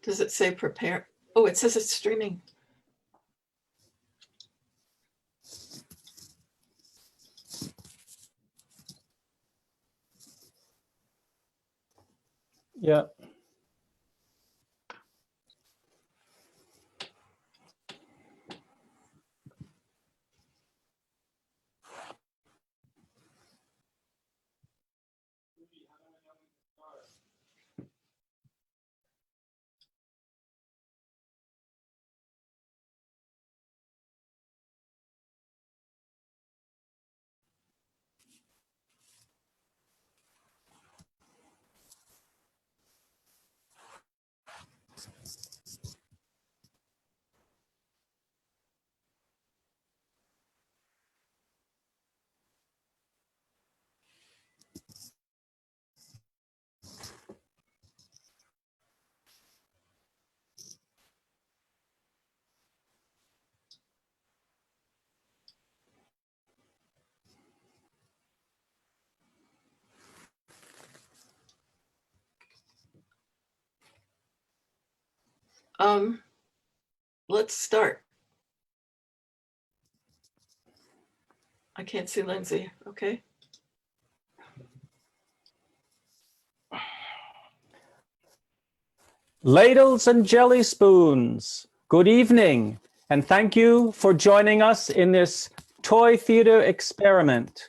Does it say prepare? Oh, it says it's streaming. Yeah. Let's start. I can't see Lindsay. Okay. Ladles and jelly spoons, good evening, and thank you for joining us in this toy theater experiment.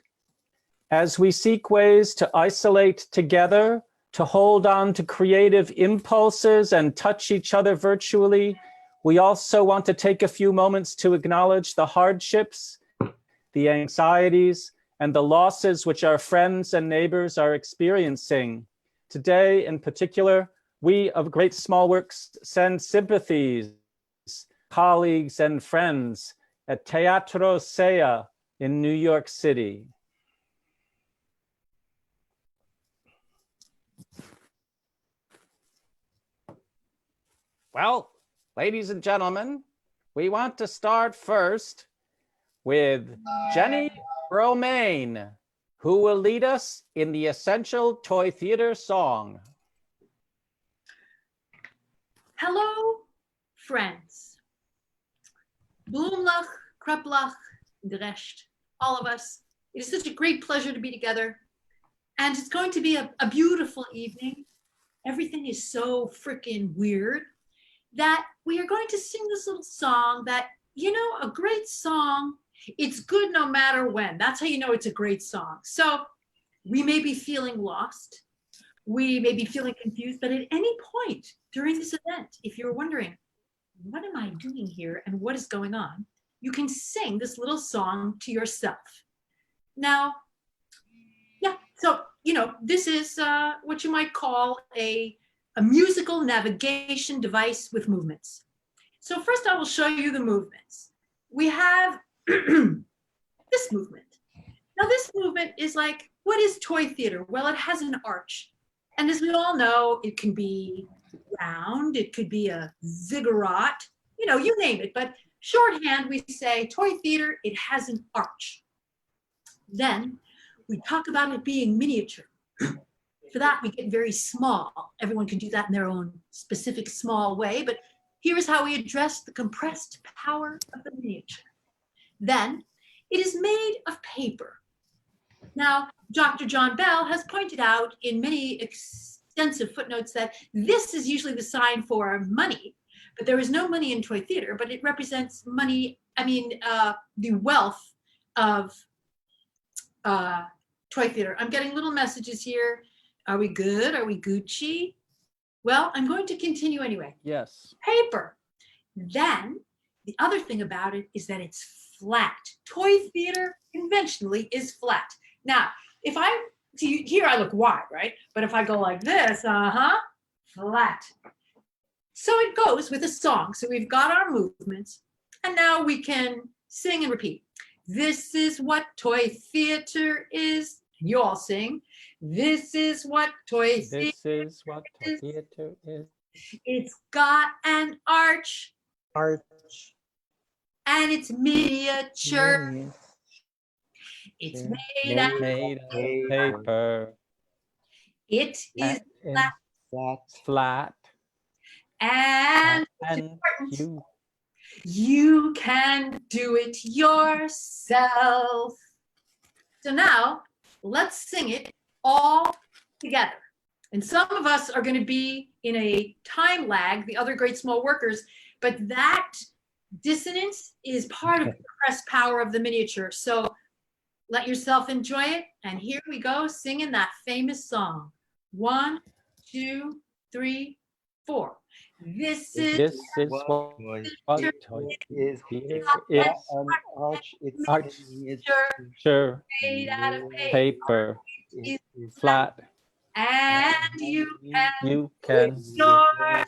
As we seek ways to isolate together, to hold on to creative impulses and touch each other virtually, we also want to take a few moments to acknowledge the hardships, the anxieties, and the losses which our friends and neighbors are experiencing. Today, in particular, we of Great Small Works send sympathies, colleagues and friends at Teatro Sea in New York City. Well, ladies and gentlemen, we want to start first with Jenny Romaine, who will lead us in the essential toy theater song. Hello, friends. Bloomlach, Kreplach, the rest, all of us. It is such a great pleasure to be together. And it's going to be a beautiful evening. Everything is so freaking weird that we are going to sing this little song that, you know, a great song, it's good no matter when. That's how you know it's a great song. So we may be feeling lost. We may be feeling confused, but at any point during this event, if you're wondering, what am I doing here and what is going on, you can sing this little song to yourself. Now, yeah, so, you know, this is what you might call a musical navigation device with movements. So first I will show you the movements. We have this movement. Now this movement is like, what is toy theater? Well, it has an arch. And as we all know, it can be round, it could be a ziggurat, you know, you name it. But shorthand, we say toy theater, it has an arch. Then we talk about it being miniature. For that, we get very small. Everyone can do that in their own specific small way, but here's how we address the compressed power of the miniature. Then, it is made of paper. Now, Dr. John Bell has pointed out in many extensive footnotes that this is usually the sign for money, but there is no money in toy theater, but it represents money, the wealth of toy theater. I'm getting little messages here. Are we good? Are we Gucci? Well, I'm going to continue anyway. Yes. Paper. Then, the other thing about it is that it's flat. Toy theater conventionally is flat. Now, if I, see here I look wide, right? But if I go like this, flat. So it goes with a song. So we've got our movements, and now we can sing and repeat. This is what toy theater is. You all sing. This is what toy theater is. This is what toy theater is. It's got an arch. Arch. And it's miniature. Mm. It's Made of paper. It is flat. Flat. And you can do it yourself. So now let's sing it all together. And some of us are going to be in a time lag, the other great small workers, but that dissonance is part of the press power of the miniature. So let yourself enjoy it. And here we go, singing that famous song. 1, 2, 3, 4. This is what is sure made out of paper, flat, and you can yourself.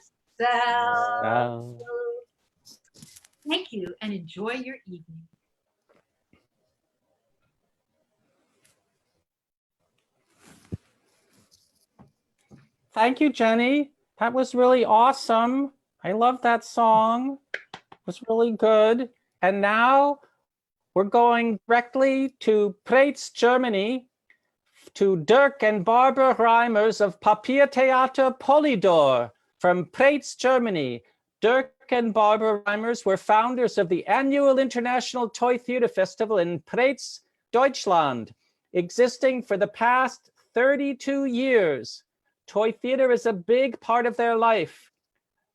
Thank you and enjoy your evening. Thank you, Jenny. That was really awesome. I love that song. It was really good. And now we're going directly to Preetz, Germany, to Dirk and Barbara Reimers of Papiertheater Polidor from Preetz, Germany. Dirk and Barbara Reimers were founders of the annual International Toy Theater Festival in Preetz, Deutschland, existing for the past 32 years. Toy theater is a big part of their life.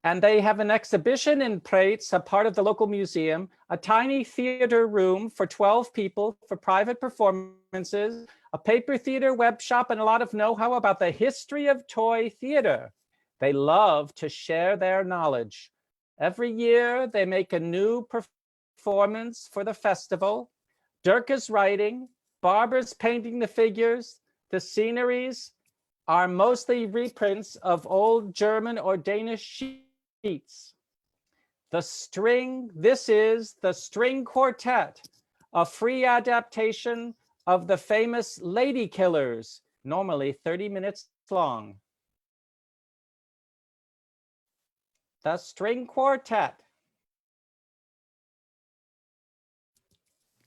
And they have an exhibition in Preetz, a part of the local museum, a tiny theater room for 12 people for private performances, a paper theater web shop, and a lot of know-how about the history of toy theater. They love to share their knowledge. Every year, they make a new performance for the festival. Dirk is writing, Barbara's painting the figures, the sceneries are mostly reprints of old German or Danish sheets. This is the String Quartet, a free adaptation of the famous Lady Killers, normally 30 minutes long. The String Quartet.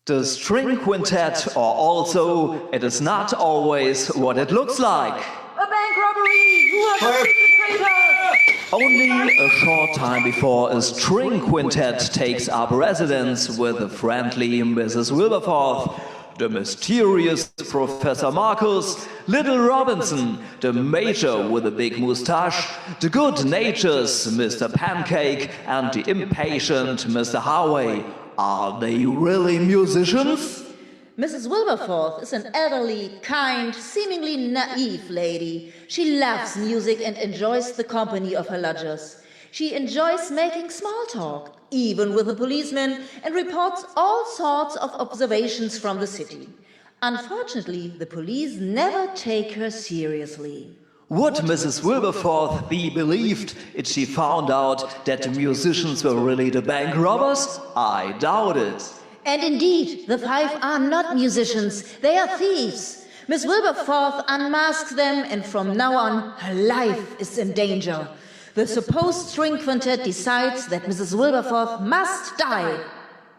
The string quintet, or also, it is not always what it looks like. A bank robbery! Who has the perpetrator? Only a short time before a string quintet takes up residence with the friendly Mrs. Wilberforth, the mysterious Professor Marcus, Little Robinson, the Major with a big moustache, the good-natured Mr. Pancake, and the impatient Mr. Howey. Are they really musicians? Mrs. Wilberforth is an elderly, kind, seemingly naive lady. She loves music and enjoys the company of her lodgers. She enjoys making small talk, even with the policemen, and reports all sorts of observations from the city. Unfortunately, the police never take her seriously. Would Mrs. Wilberforth be believed if she found out that the musicians were really the bank robbers? I doubt it. And indeed, the 5 are not musicians, they are thieves. Miss Wilberforth unmasks them, and from now on, her life is in danger. The supposed string quintet decides that Mrs. Wilberforth must die.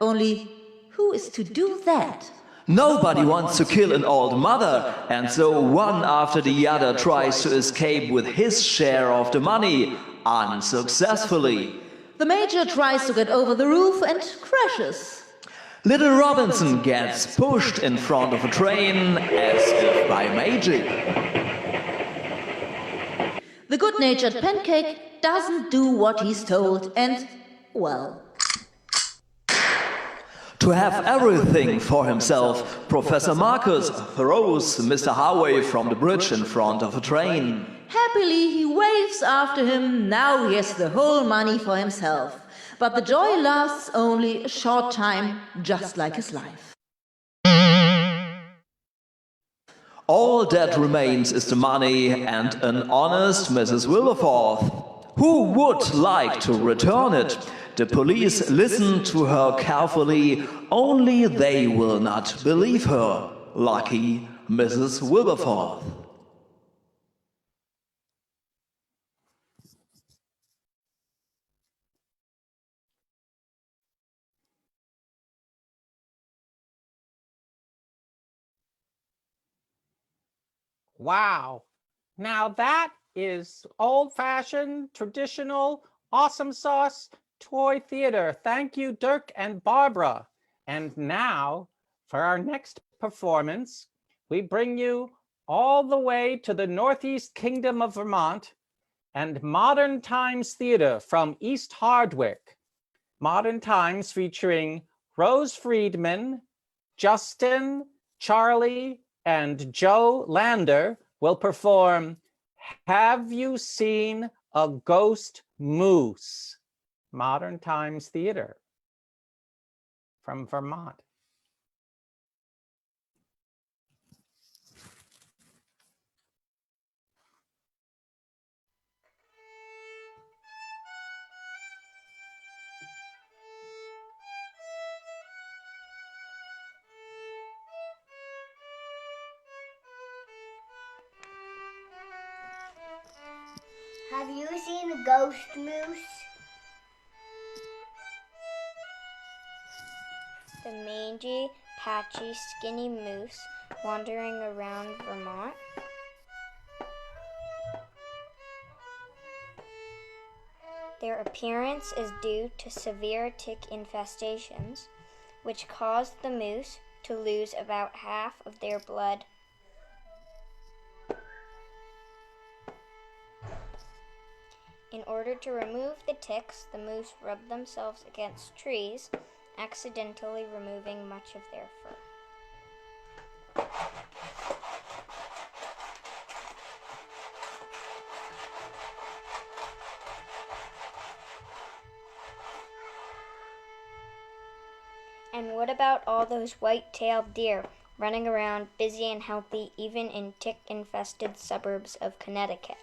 Only, who is to do that? Nobody wants to kill an old mother, and so one after the other tries to escape with his share of the money, unsuccessfully. The Major tries to get over the roof and crashes. Little Robinson gets pushed in front of a train as if by magic. The good-natured Pancake doesn't do what he's told and, well... To have everything for himself, Professor Marcus throws Mr. Howey from the bridge in front of a train. Happily, he waves after him. Now he has the whole money for himself. But the joy lasts only a short time, just like his life. All that remains is the money and an honest Mrs. Wilberforth. Who would like to return it? The police listen to her carefully, only they will not believe her. Lucky Mrs. Wilberforth. Wow. Now that is old-fashioned, traditional, Awesome Sauce Toy Theater. Thank you, Dirk and Barbara. And now, for our next performance, we bring you all the way to the Northeast Kingdom of Vermont and Modern Times Theater from East Hardwick. Modern Times featuring Rose Friedman, Justin, Charlie, and Joe Lander will perform Have You Seen a Ghost Moose? Modern Times Theater from Vermont. Have you seen a ghost moose? The mangy, patchy, skinny moose wandering around Vermont. Their appearance is due to severe tick infestations, which caused the moose to lose about half of their blood. In order to remove the ticks, the moose rub themselves against trees, accidentally removing much of their fur. And what about all those white-tailed deer running around busy and healthy even in tick-infested suburbs of Connecticut?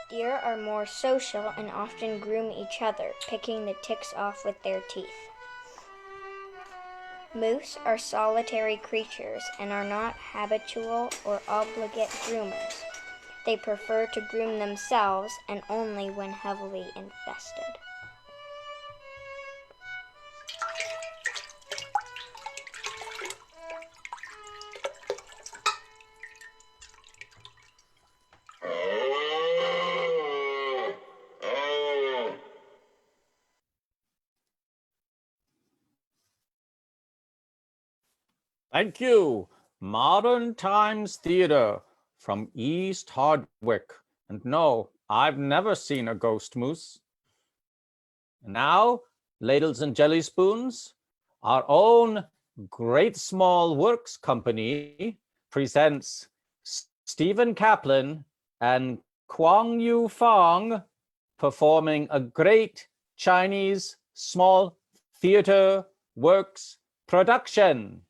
Deer are more social and often groom each other, picking the ticks off with their teeth. Moose are solitary creatures and are not habitual or obligate groomers. They prefer to groom themselves and only when heavily infested. Thank you. Modern Times Theater from East Hardwick. And no, I've never seen a ghost moose. And now, ladles and jelly spoons, our own Great Small Works Company presents Stephen Kaplin and Kwang Yu Fong performing a great Chinese small theater works production.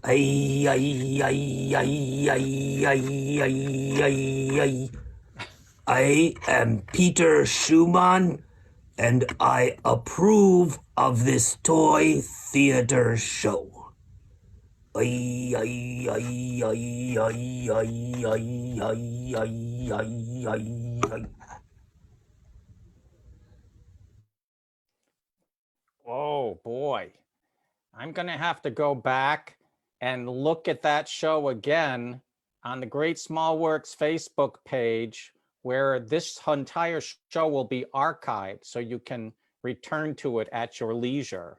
Ay, ay, ay, ay, ay, ay, ay, ay, ay. I am Peter Schumann, and I approve of this toy theater show. Ay, ay, ay, ay, ay, ay, ay, ay, ay, ay, ay, ay. Oh boy, I'm gonna have to go back and look at that show again on the Great Small Works Facebook page, where this entire show will be archived so you can return to it at your leisure.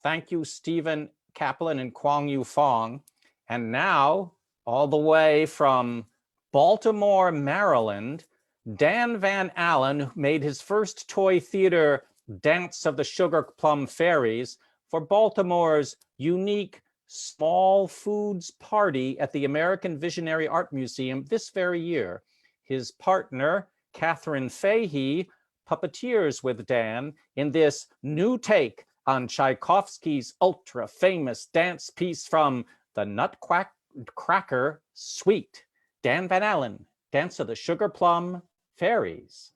Thank you, Stephen Kaplin and Kwong Yu Fong. And now, all the way from Baltimore, Maryland, Dan Van Allen, who made his first toy theater Dance of the Sugar Plum Fairies for Baltimore's unique Small Foods Party at the American Visionary Art Museum this very year. His partner, Katherine Fahey, puppeteers with Dan in this new take on Tchaikovsky's ultra-famous dance piece from the Nutcracker Suite. Dan Van Allen, Dance of the Sugar Plum Fairies.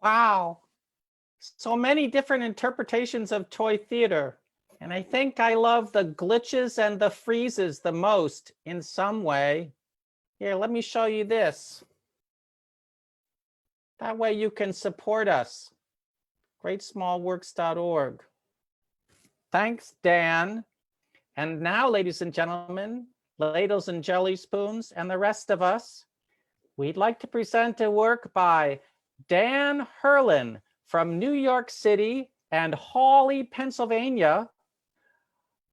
Wow, so many different interpretations of toy theater. And I think I love the glitches and the freezes the most in some way. Here, let me show you this. That way you can support us. GreatSmallWorks.org. Thanks, Dan. And now, ladies and gentlemen, ladles and jelly spoons, and the rest of us, we'd like to present a work by Dan Herlin from New York City and Hawley, Pennsylvania.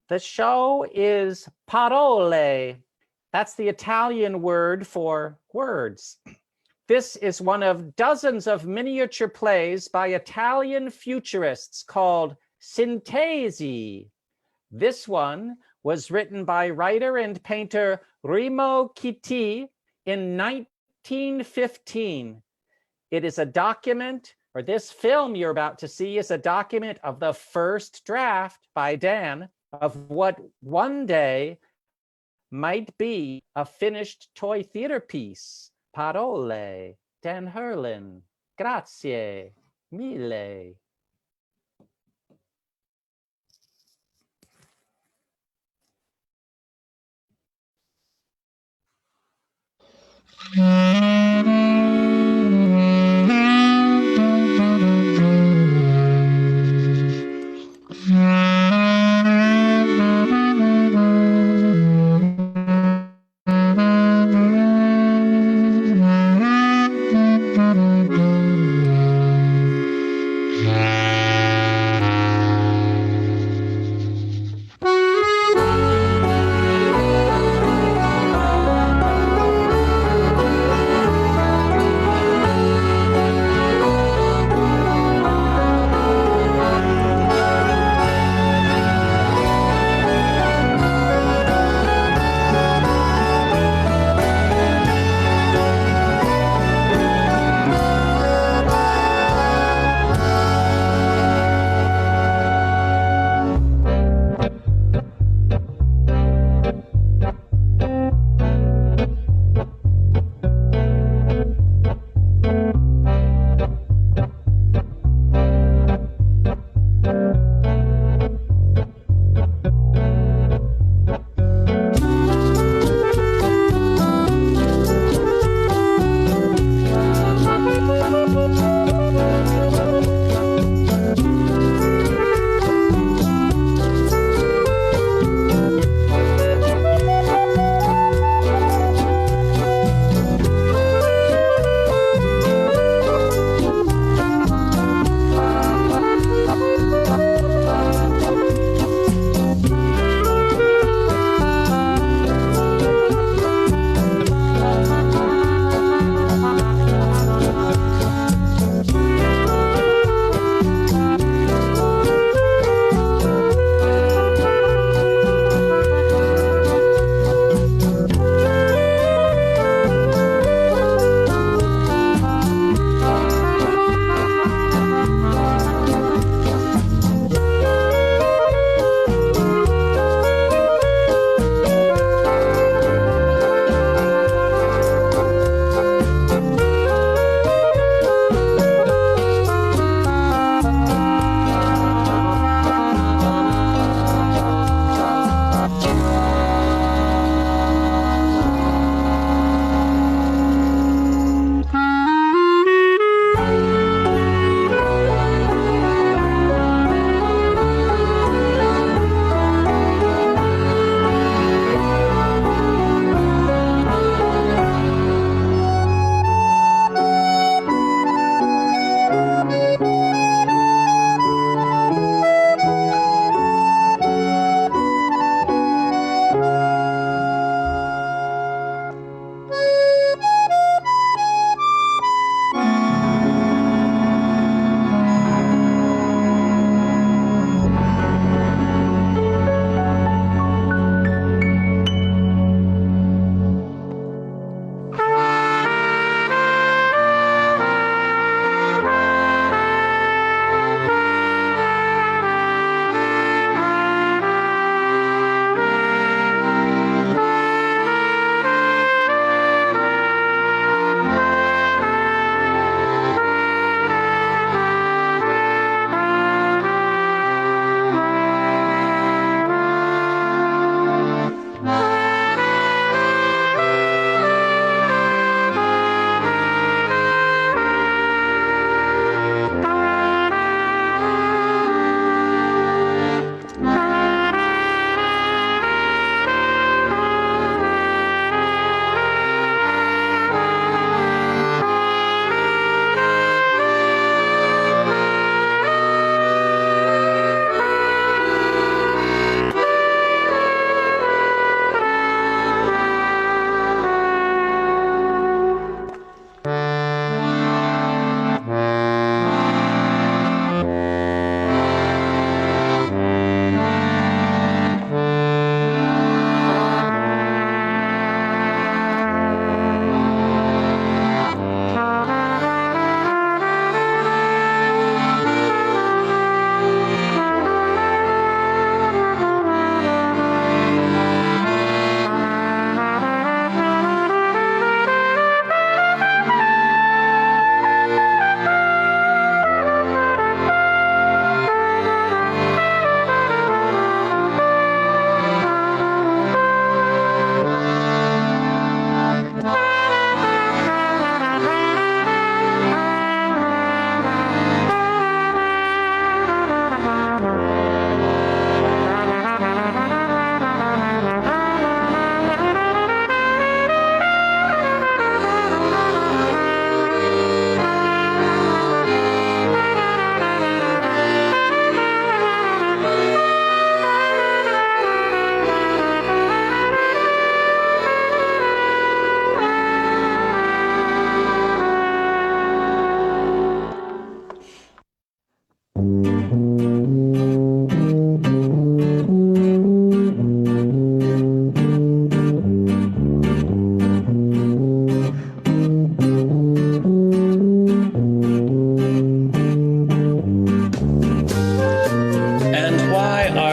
The show is parole. That's the Italian word for words. This is one of dozens of miniature plays by Italian futurists called Sintesi. This one was written by writer and painter Remo Chitti in 1915. It is a document, or this film you're about to see is a document of the first draft by Dan of what one day might be a finished toy theater piece. Parole, Dan Herlin. Grazie mille.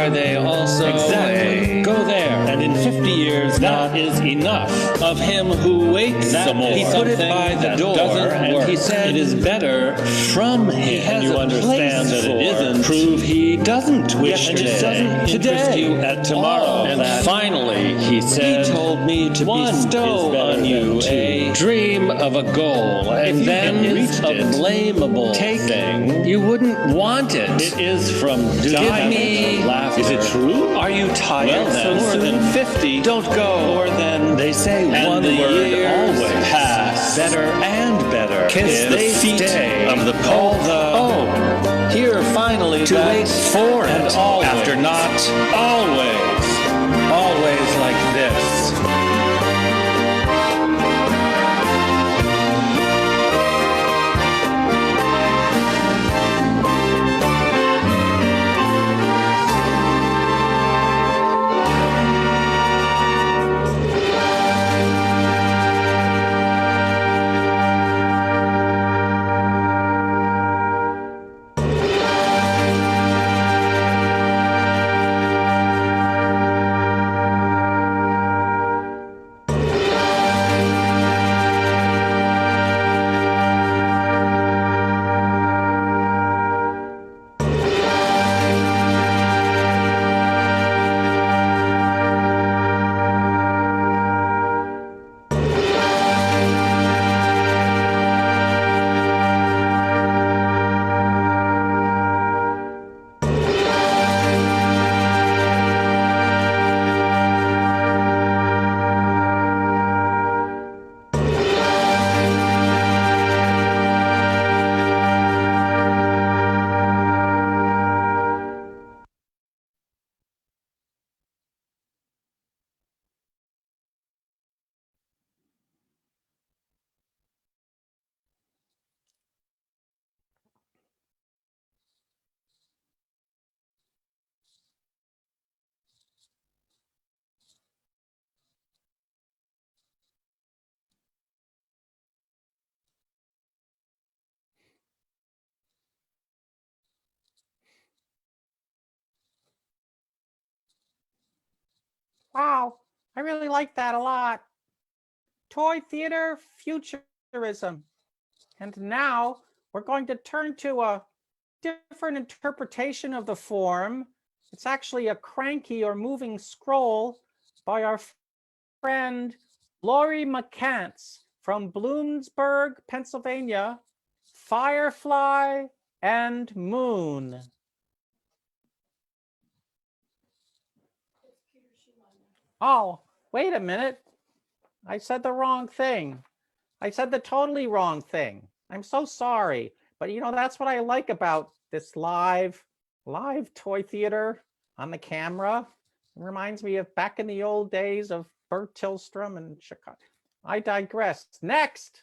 are they also Exactly. Go there. And in 50 years, that is enough. Of him who waits That some more. he put it by the door, doesn't work. and he said it is better from him. He has you a understand place that it for isn't. prove he doesn't wish and today. it doesn't interest Today. you at tomorrow. And that finally, he said, he told me to bestow on you a dream of a goal, and then it's a blamable thing. You wouldn't want it. It is from dying laughter. Is it true? Are you tired? Well, then, more soon? than 50. Don't go. Or then they say And one the word years always. pass. Better and better. Kiss if the they feet stay. of the all pope. the Oh, here finally to that wait for and it always. after not always like this. Wow, I really like that a lot. Toy theater futurism. And now we're going to turn to a different interpretation of the form. It's actually a cranky or moving scroll by our friend Laurie McCants from Bloomsburg, Pennsylvania. Firefly and Moon. Oh, wait a minute. I said the wrong thing. I said the totally wrong thing. I'm so sorry. But you know, that's what I like about this live toy theater on the camera. It reminds me of back in the old days of Bert Tillstrom and Chicago. I digress. Next,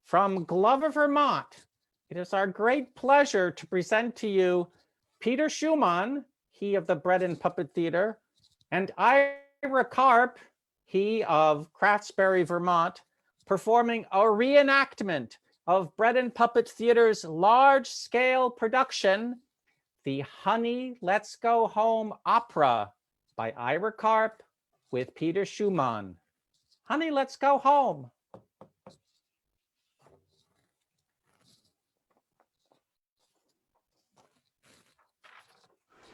from Glover, Vermont, it is our great pleasure to present to you Peter Schumann, he of the Bread and Puppet Theater, and Ira Karp, he of Craftsbury, Vermont, performing a reenactment of Bread and Puppet Theater's large-scale production, the Honey, Let's Go Home opera by Ira Karp with Peter Schumann. Honey, Let's Go Home.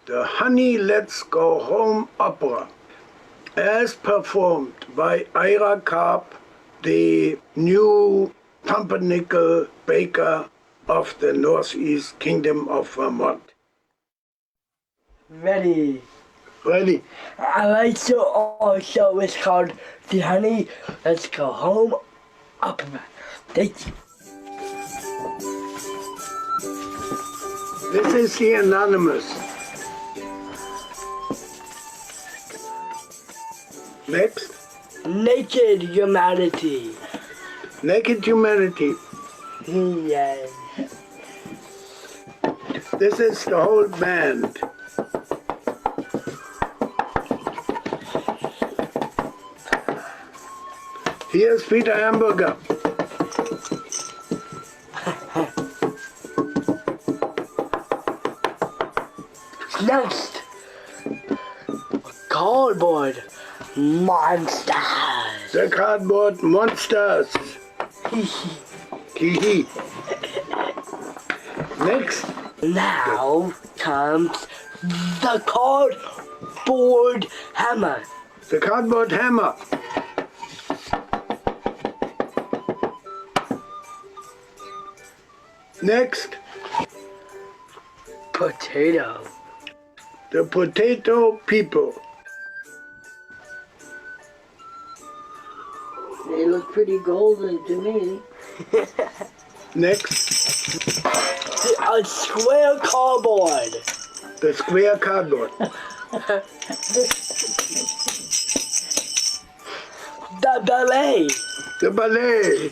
The Honey, Let's Go Home opera, as performed by Ira Karp, the new pumpernickel baker of the Northeast Kingdom of Vermont. Ready. Ready. I like to also, it's called the Honey, Let's Go Home opera. Thank you. This is the Anonymous. Next. Naked Humanity. Naked Humanity. Yes. This is the whole band. Here's Peter Hamburger. Next, cardboard monsters. The cardboard monsters. Hee. Next. Now comes the cardboard hammer. The cardboard hammer. Next. Potato. The potato people. They look pretty golden to me. Next. A square cardboard. The square cardboard. The ballet. The ballet.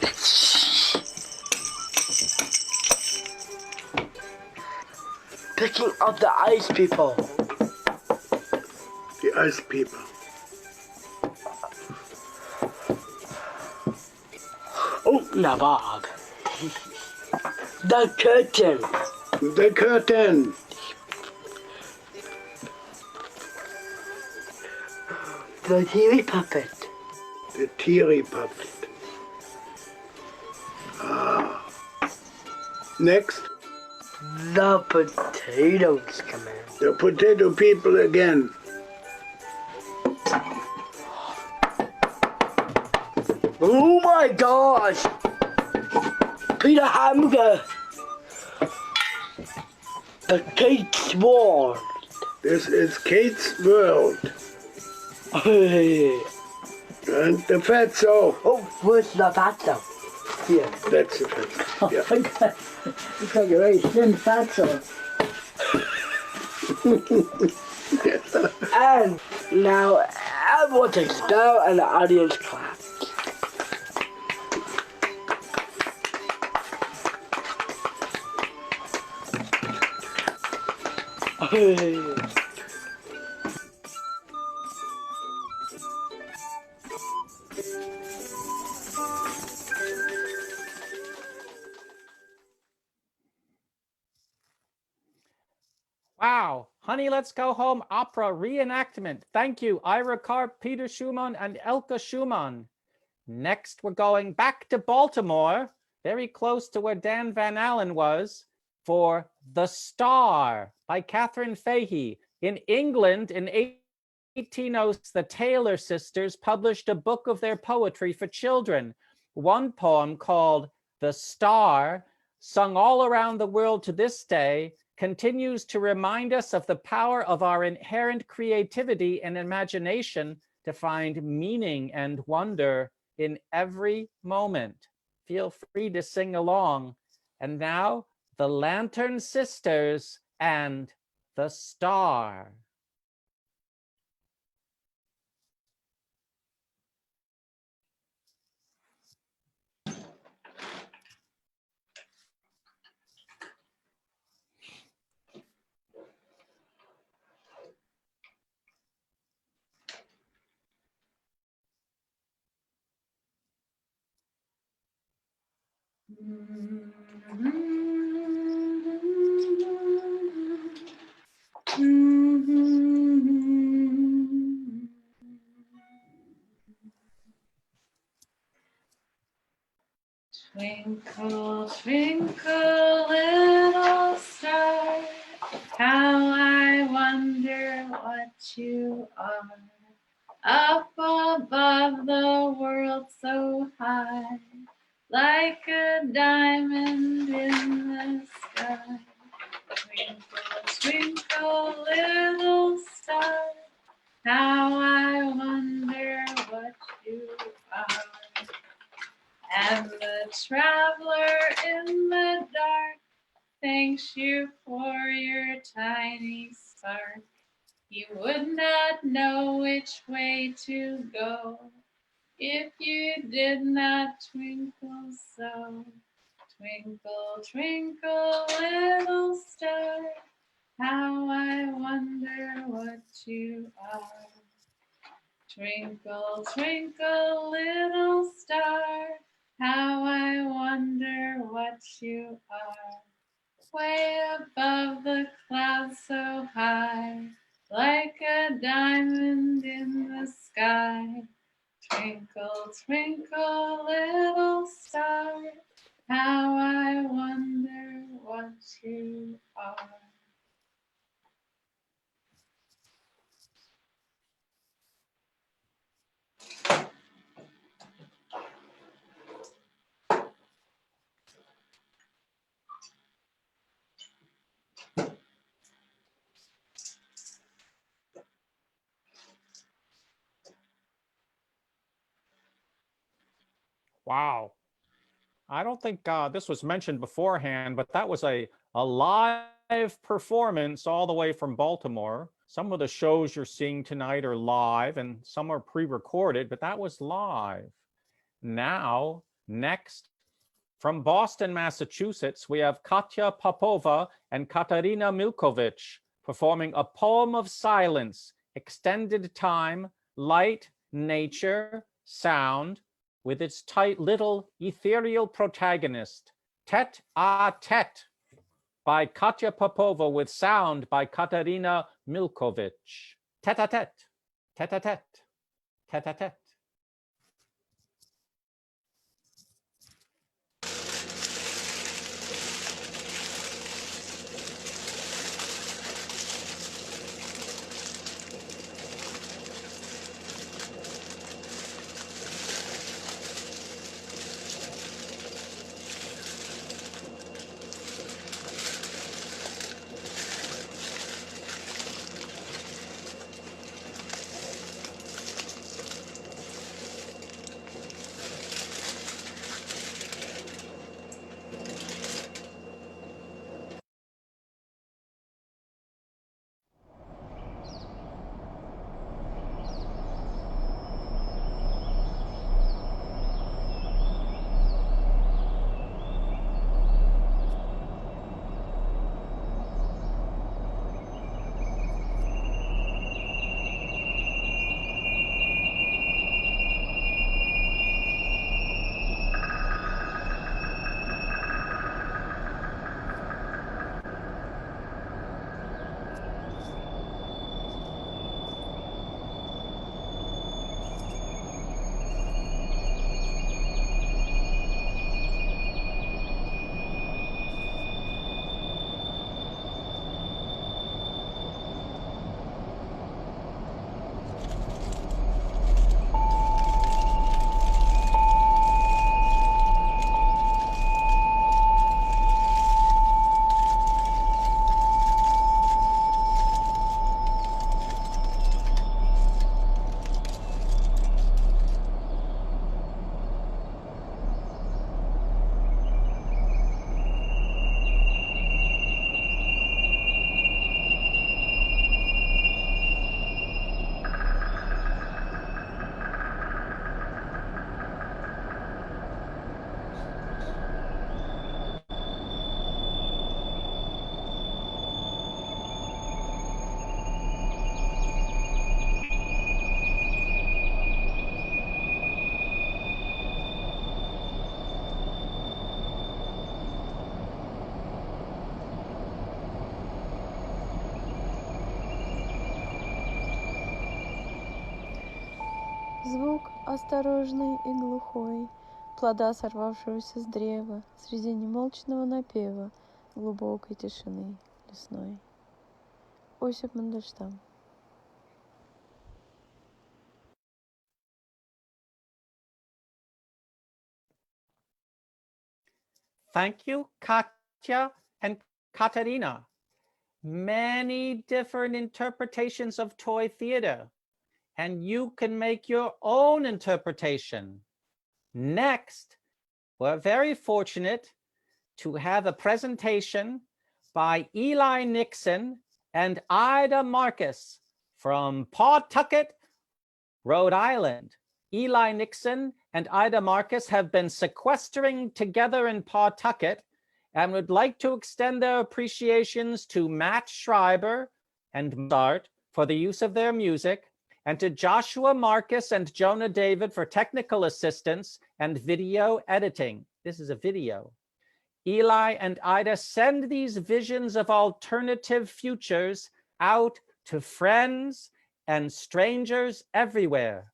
Picking up the ice people. The ice people. Oh, nabob. The curtain. The curtain. The TV puppet. The teary puppet. Next. The potatoes come in. The potato people again. Oh my gosh! Peter Hamburger. The Kate's World. This is Kate's World. And the fatso. Oh, where's the fatso? Here. That's the fatso. Yeah. It's like a very thin fatso. And now everyone takes bow and the audience claps. Wow. Honey, Let's Go Home opera reenactment. Thank you, Ira Karp, Peter Schumann, and Elke Schumann. Next, we're going back to Baltimore, very close to where Dan Van Allen was, for The Star by Katherine Fahey. In England, in 1806, the Taylor sisters published a book of their poetry for children. One poem called The Star, sung all around the world to this day, continues to remind us of the power of our inherent creativity and imagination to find meaning and wonder in every moment. Feel free to sing along. And now, the Lantern Sisters and The Star. Twinkle, twinkle, little star, how I wonder what you are. Up above the world so high, like a diamond in the sky. Twinkle, twinkle, little star, how I wonder what you are. And the traveler in the dark thanks you for your tiny spark. You would not know which way to go if you did not twinkle so. Twinkle, twinkle, little star, how I wonder what you are. Twinkle, twinkle, little star, how I wonder what you are. way above the clouds so high, like a diamond in the sky. Twinkle, twinkle, little star, how I wonder what you are. Wow. I don't think this was mentioned beforehand, but that was a live performance all the way from Baltimore. Some of the shows you're seeing tonight are live and some are pre-recorded, but that was live. Now, next, from Boston, Massachusetts, we have Katya Popova and Katarina Miljkovic performing A Poem of Silence, Extended Time, Light, Nature, Sound, with its tight little ethereal protagonist, Tête-à-Tête, by Katya Popova with sound by Katarina Miljkovic. Tête-à-tête, tête-à-tête, tête-à-tête. Звук осторожный и глухой, плода, сорвавшегося с древа, среди немолчного напева глубокой тишины лесной. Осип Мандельштам. Thank you, Katya and Katarina. Many different interpretations of toy theater, and you can make your own interpretation. Next, we're very fortunate to have a presentation by Eli Nixon and Ida Marcus from Pawtucket, Rhode Island. Eli Nixon and Ida Marcus have been sequestering together in Pawtucket and would like to extend their appreciations to Matt Schreiber and Mozart for the use of their music, and to Joshua Marcus and Jonah David for technical assistance and video editing. This is a video. Eli and Ida send these visions of alternative futures out to friends and strangers everywhere.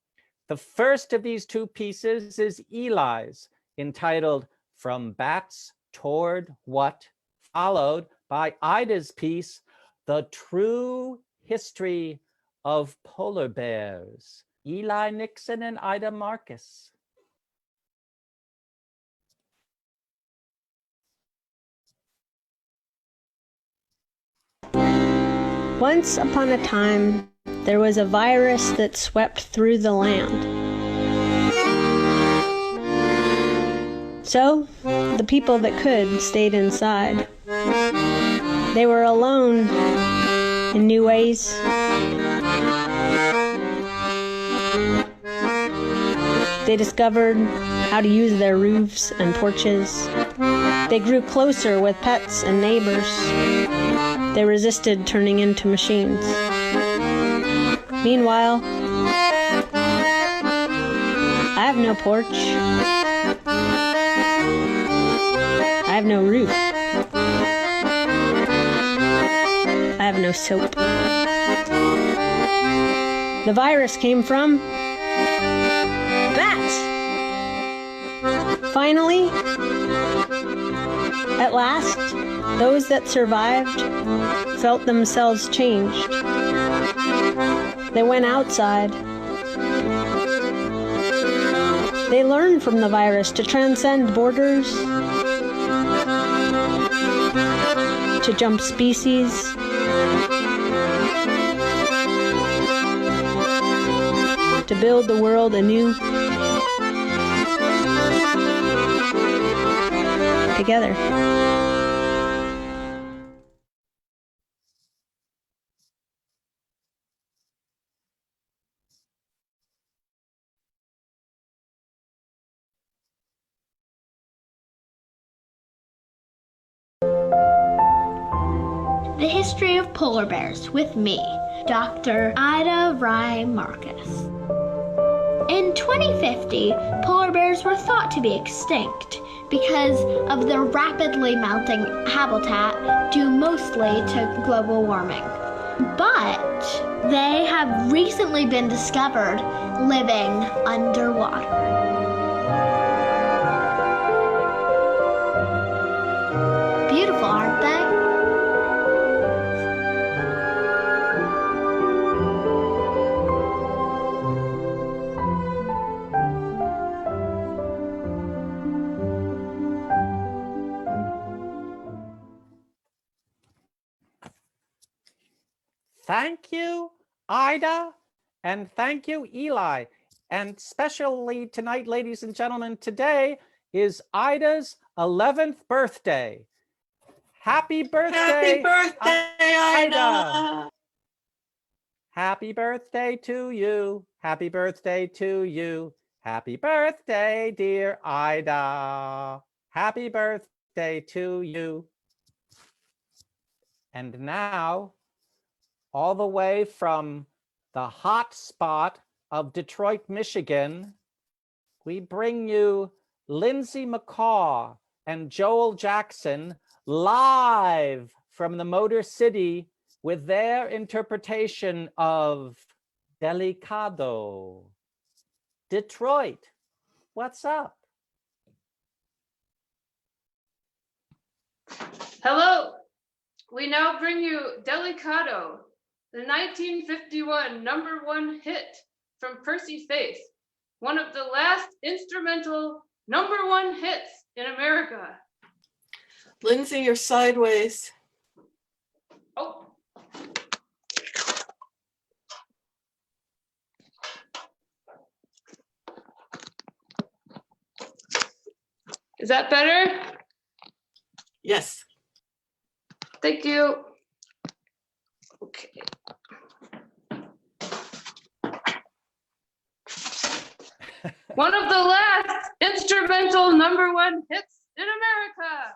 The first of these two pieces is Eli's, entitled From Bats Toward What, followed by Ida's piece, The True History of Polar Bears. Eli Nixon and Ida Marcus. Once upon a time, there was a virus that swept through the land. So, the people that could stayed inside. They were alone in new ways. They discovered how to use their roofs and porches. They grew closer with pets and neighbors. They resisted turning into machines. Meanwhile, I have no porch. I have no roof. I have no soap. The virus came from bats. Finally, at last, those that survived felt themselves changed. They went outside. They learned from the virus to transcend borders, to jump species, to build the world anew, together. The History of Polar Bears with me, Dr. Ida Rye Marcus. In 2050, polar bears were thought to be extinct because of their rapidly melting habitat due mostly to global warming. But they have recently been discovered living underwater. Beautiful, aren't they? Thank you, Ida, and thank you, Eli. And especially tonight, ladies and gentlemen, today is Ida's 11th birthday. Happy birthday! Happy birthday, Ida! Happy birthday to you. Happy birthday to you. Happy birthday, dear Ida. Happy birthday to you. And now, all the way from the hot spot of Detroit, Michigan, we bring you Lindsay McCaw and Joel Jackson live from the Motor City with their interpretation of Delicado. Detroit, what's up? Hello. We now bring you Delicado, the 1951 #1 hit from Percy Faith, one of the last instrumental #1 hits in America. Lindsay, you're sideways. Oh. Is that better? Yes. Thank you. Okay. One of the last instrumental #1 hits in America.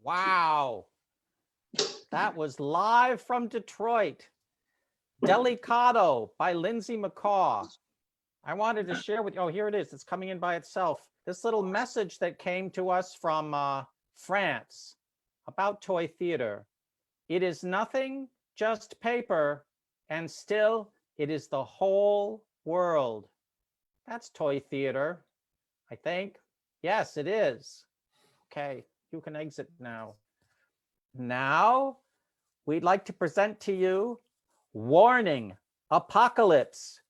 Wow. That was live from Detroit. Delicado by Lindsay McCaw. I wanted to share with you, oh, here it is. It's coming in by itself. This little message that came to us from France about toy theater. It is nothing, just paper, and still it is the whole world. That's toy theater, I think. Yes, it is. Okay, you can exit now. Now, we'd like to present to you Warning, Apocalypse,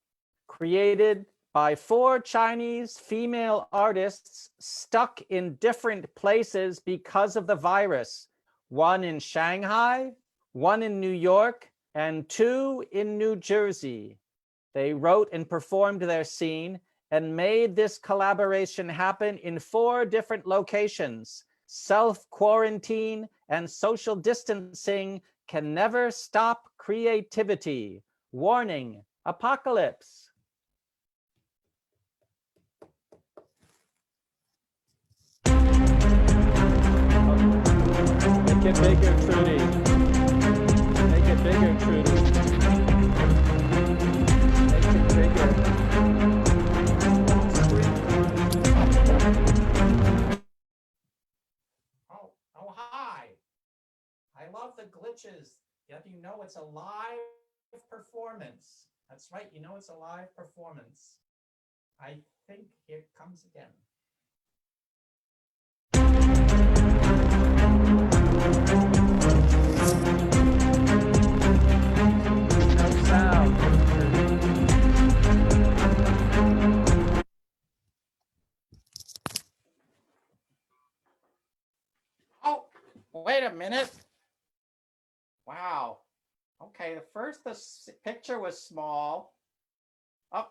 created by 4 Chinese female artists stuck in different places because of the virus. 1 in Shanghai, 1 in New York, and 2 in New Jersey. They wrote and performed their scene and made this collaboration happen in 4 different locations. Self-quarantine and social distancing can never stop creativity. Warning, apocalypse. Make it bigger, Trudi. Make it bigger, Trudi. Make it bigger. Oh, hi. I love the glitches. Yet you know it's a live performance. That's right, you know it's a live performance. I think it comes again. No sound. Oh, wait a minute. Wow. Okay, the first the picture was small. Oh.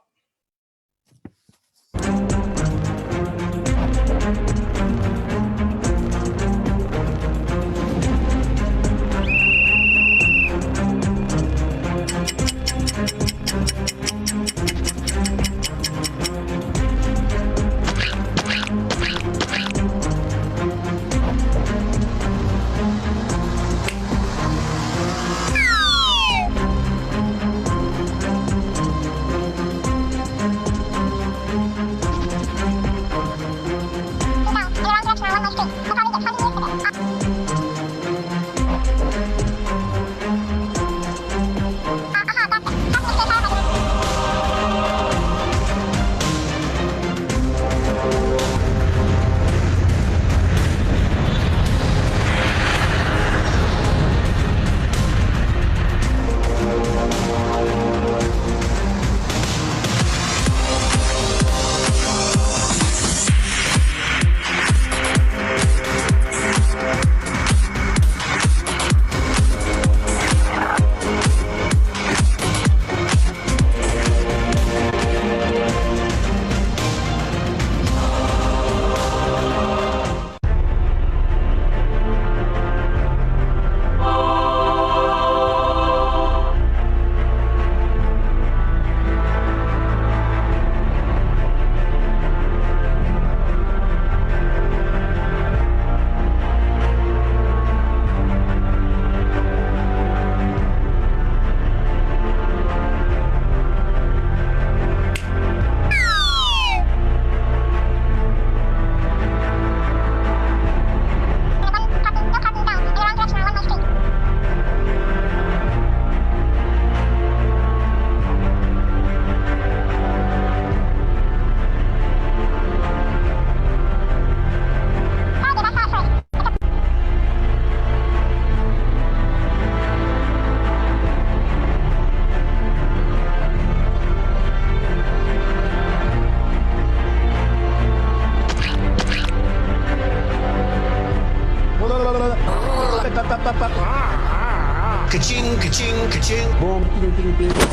little bit.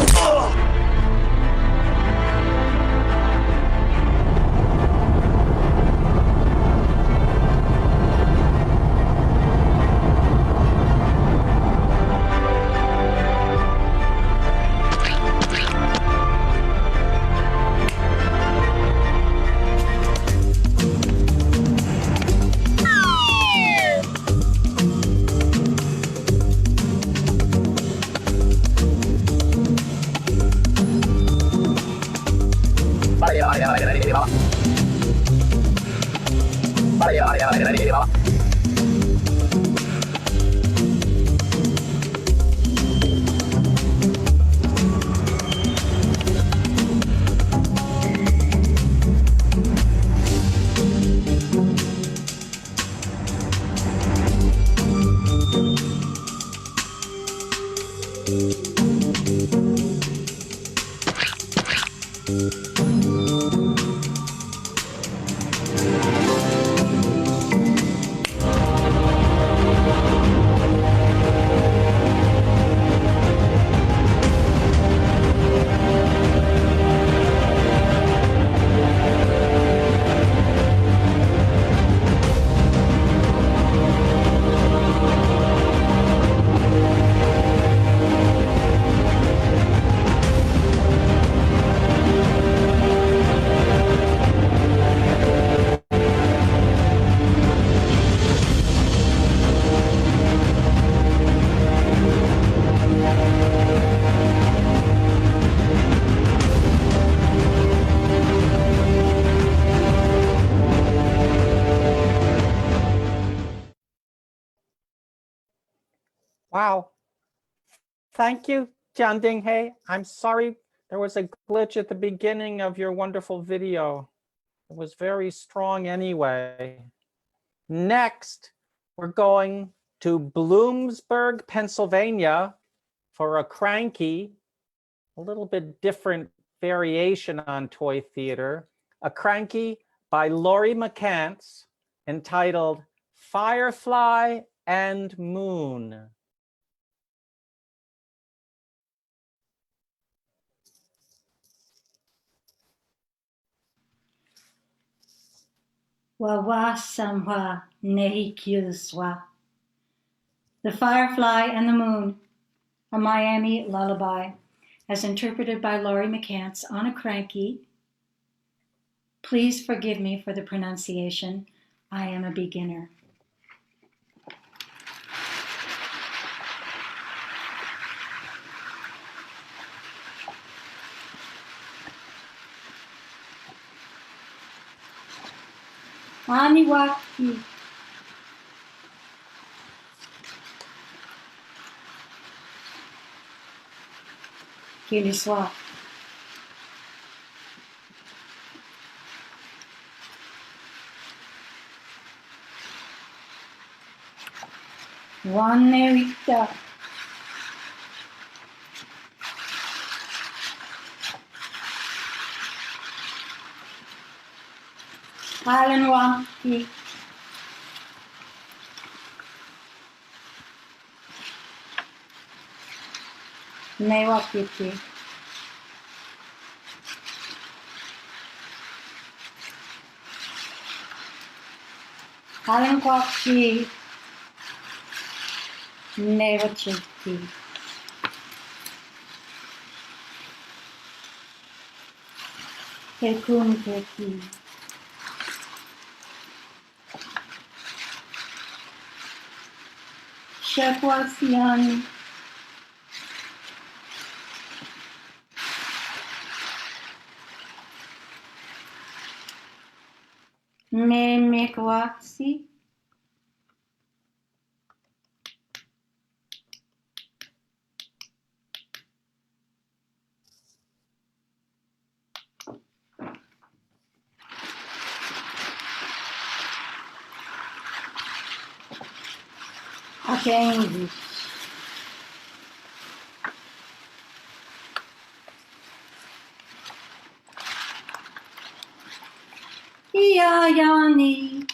Wow. Thank you, Tianding. Hey, I'm sorry there was a glitch at the beginning of your wonderful video. It was very strong anyway. Next, we're going to Bloomsburg, Pennsylvania for a cranky, a little bit different variation on Toy Theater, a cranky by Laurie McCants entitled Firefly and Moon. Wawa Samhwa Nehi Kyuswa. The Firefly and the Moon, a Miami lullaby, as interpreted by Laurie McCants on a cranky. Please forgive me for the pronunciation. I am a beginner. Aniwaki. Kiliswa. Wanerita. Alanwaki. Newakiti. Alanwaki. Newachiti. Kekunkeki. Shekwasian. Memekwasi. Akengi. Iyayani.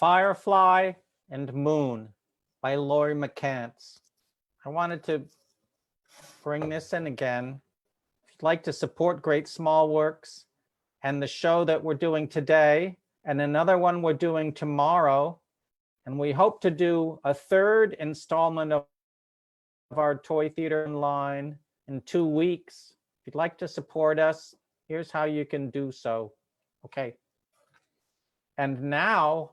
Firefly and Moon by Laurie McCants. I wanted to bring this in again. If you'd like to support Great Small Works and the show that we're doing today and another one we're doing tomorrow, and we hope to do a third installment of our Toy Theater Online in 2 weeks. If you'd like to support us, here's how you can do so. Okay. And now,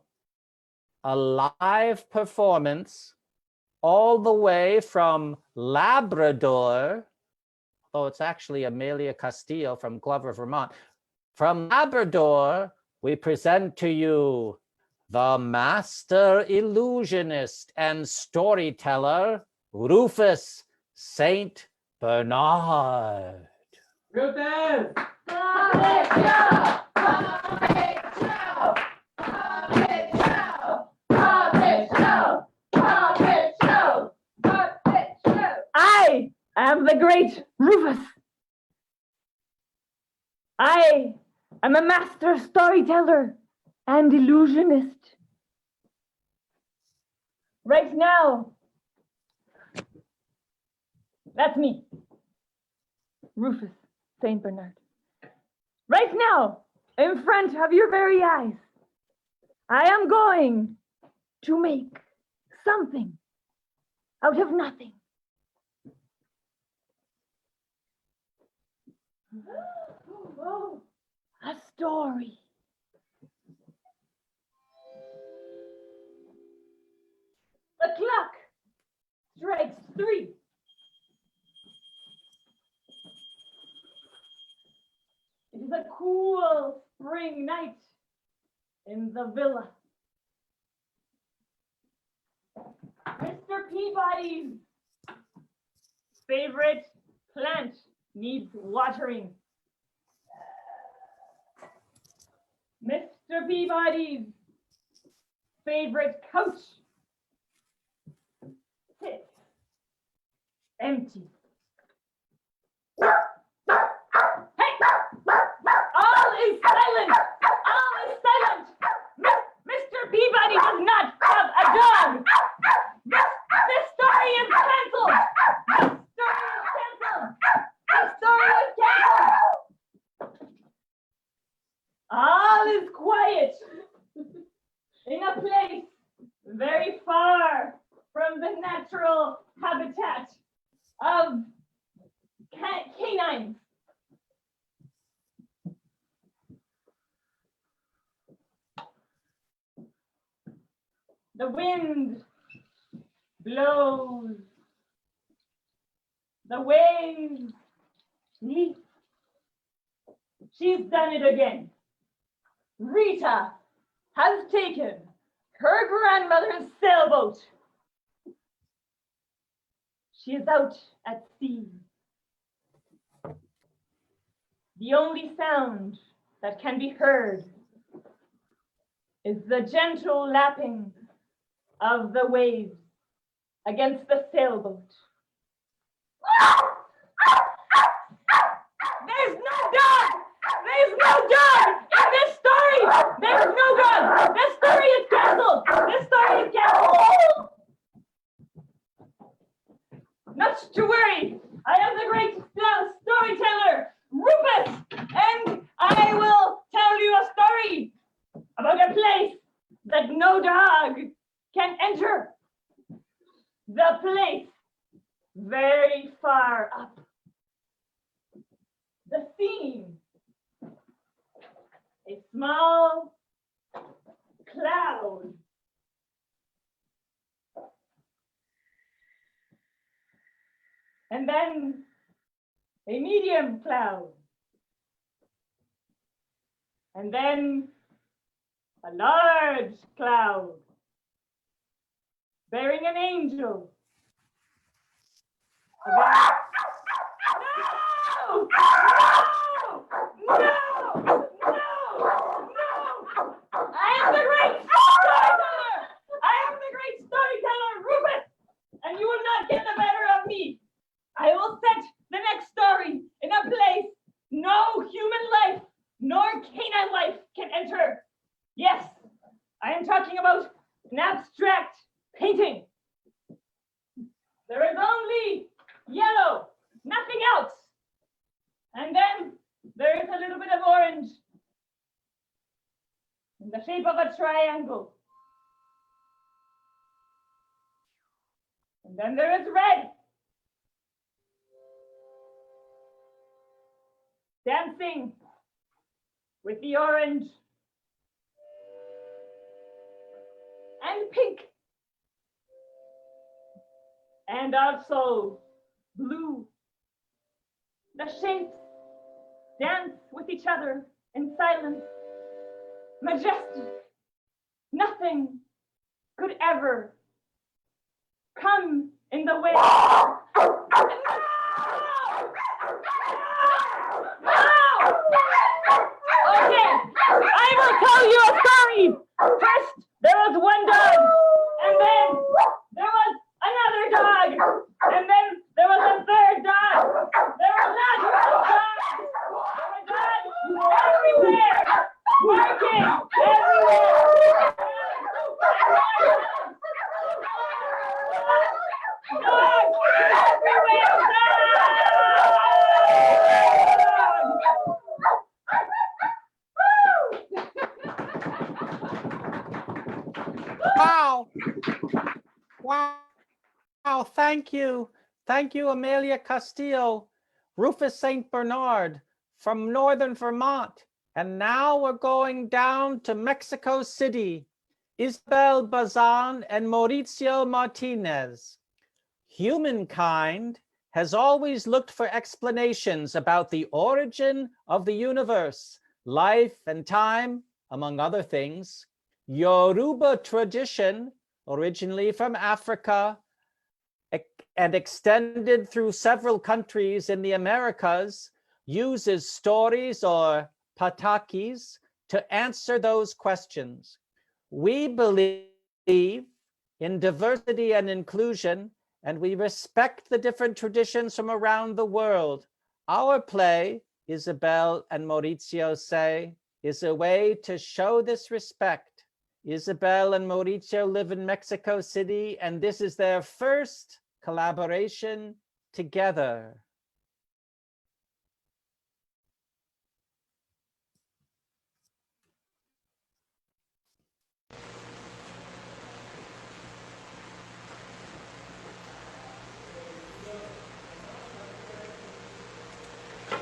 a live performance all the way from Labrador, although it's actually Amelia Castillo from Glover, Vermont. From Labrador, we present to you the master illusionist and storyteller, Rufus St. Bernard. Rufus! I am the great Rufus. I am a master storyteller and illusionist. Right now, that's me, Rufus St. Bernard. Right now, in front of your very eyes, I am going to make something out of nothing. A story. The clock strikes 3. It is a cool spring night in the villa. Mr. Peabody's favorite plant needs watering. Mr. Peabody's favorite couch sits empty. Hey! All is silent! All is silent! Mr. Peabody does not have a dog! This story is canceled! This story is canceled! All is quiet in a place very far from the natural habitat of canines. The wind blows. The waves leap. She's done it again. Rita has taken her grandmother's sailboat. She is out at sea. The only sound that can be heard is the gentle lapping of the waves against the sailboat. There's no dog! There's no dog in this story! There's no dog! This story is canceled! This story is canceled! Not to worry! I am the great storyteller, Rufus! And I will tell you a story about a place that no dog can enter. The place very far up. The scene, a small cloud. And then a medium cloud. And then a large cloud bearing an angel. No! No! No! No! No! I am the great storyteller! I am the great storyteller, Rufus! And you will not get the better of me. I will set the next story in a place no human life nor canine life can enter. Yes, I am talking about an abstract painting. There is only yellow, nothing else. And then there is a little bit of orange in the shape of a triangle. And then there is red, dancing with the orange, and pink, and also blue. The shapes dance with each other in silence, majestic. Nothing could ever come in the way. Okay, I will tell you a story. First, there was one dog, and then there was another dog, and then there was a third dog. There were lots of dogs. There were dogs everywhere, working everywhere. Dogs everywhere. Wow. Wow, thank you. Thank you, Amelia Castillo, Rufus St. Bernard from Northern Vermont. And now we're going down to Mexico City. Isabel Bazan and Mauricio Martinez. Humankind has always looked for explanations about the origin of the universe, life and time, among other things. Yoruba tradition, originally from Africa and extended through several countries in the Americas, uses stories or patakis to answer those questions. We believe in diversity and inclusion, and we respect the different traditions from around the world. Our play, Isabel and Mauricio say, is a way to show this respect. Isabel and Mauricio live in Mexico City, and this is their first collaboration together.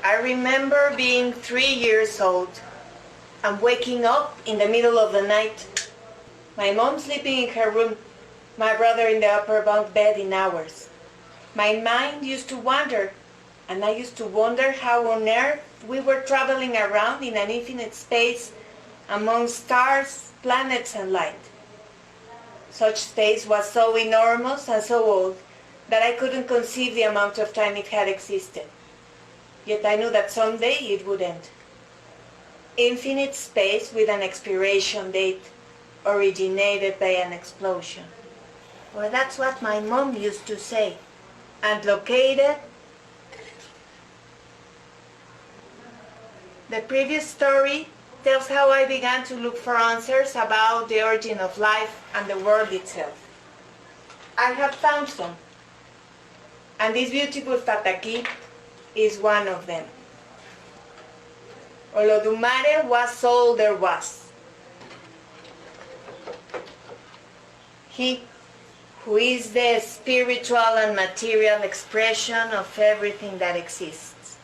I remember being 3 years old and waking up in the middle of the night. My mom sleeping in her room, my brother in the upper bunk bed in ours. My mind used to wander, and I used to wonder how on earth we were traveling around in an infinite space among stars, planets, and light. Such space was so enormous and so old that I couldn't conceive the amount of time it had existed. Yet I knew that someday it would end. Infinite space with an expiration date, originated by an explosion. Well, that's what my mom used to say. And located. The previous story tells how I began to look for answers about the origin of life and the world itself. I have found some. And this beautiful pataki is one of them. Olodumare was all there was. He who is the spiritual and material expression of everything that exists.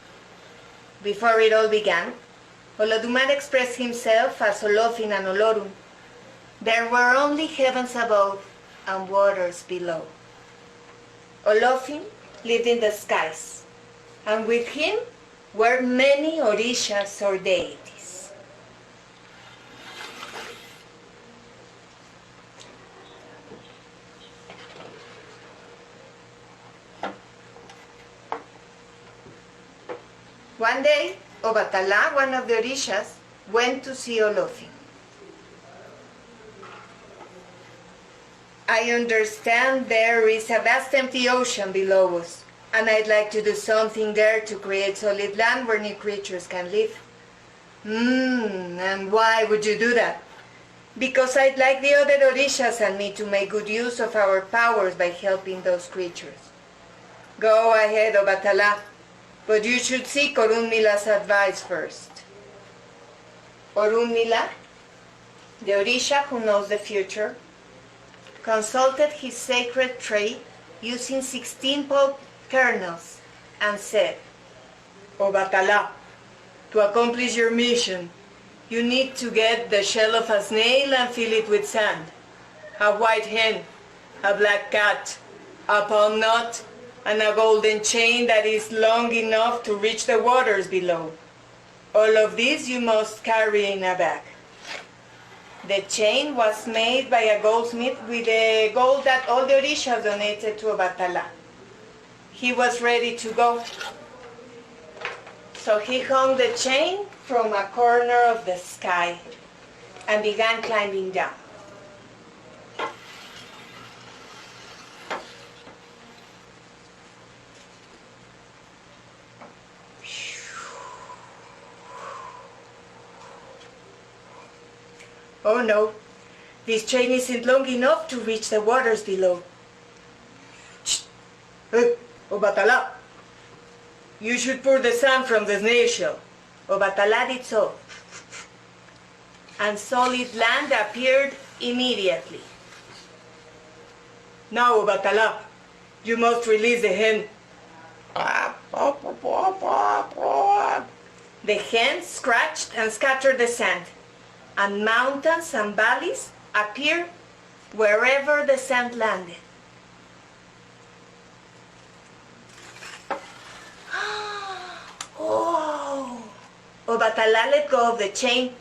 Before it all began, Olodumare expressed himself as Olofin and Olorum. There were only heavens above and waters below. Olofin lived in the skies, and with him were many orishas or deities. One day, Obatala, one of the orishas, went to see Olofin. I understand there is a vast empty ocean below us, and I'd like to do something there to create solid land where new creatures can live. And why would you do that? Because I'd like the other Orishas and me to make good use of our powers by helping those creatures. Go ahead, Obatala, but you should seek Orunmila's advice first. Orunmila, the Orisha who knows the future, consulted his sacred tree using 16 pulp kernels and said, Obatala, to accomplish your mission, you need to get the shell of a snail and fill it with sand, a white hen, a black cat, a palm nut, and a golden chain that is long enough to reach the waters below. All of these you must carry in a bag. The chain was made by a goldsmith with the gold that all the Orishas donated to Obatala. He was ready to go. So he hung the chain from a corner of the sky and began climbing down. Oh no, this chain isn't long enough to reach the waters below. Shh! Hey, Obatala! You should pour the sand from the snail shell. Obatala did so, and solid land appeared immediately. Now, Obatala, you must release the hen. The hen scratched and scattered the sand, and mountains and valleys appeared wherever the sand landed. Oh! Obatala let go of the chain,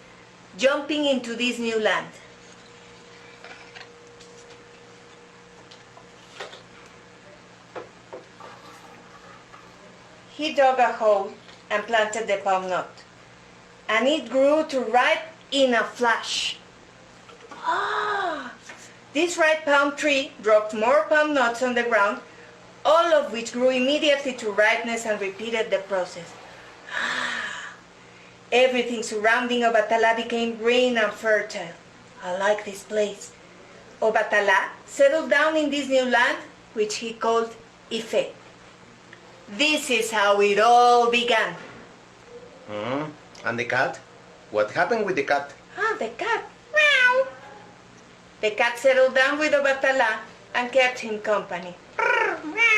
jumping into this new land. He dug a hole and planted the palm nut, and it grew to ripe in a flash. This ripe palm tree dropped more palm nuts on the ground, all of which grew immediately to ripeness and repeated the process. Everything surrounding Obatala became green and fertile. I like this place. Obatala settled down in this new land, which he called Ife. This is how it all began. And the cat? What happened with the cat? The cat. Meow. The cat settled down with Obatala and kept him company. Meow.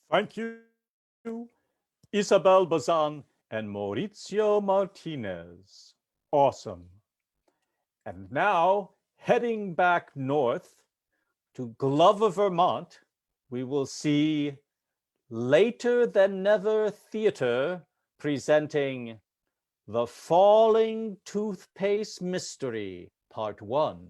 Thank you, Isabel Bazan and Maurizio Martinez. Awesome. And now, heading back north to Glover, Vermont, we will see Later Than Never Theater presenting The Falling Toothpaste Mystery, Part 1.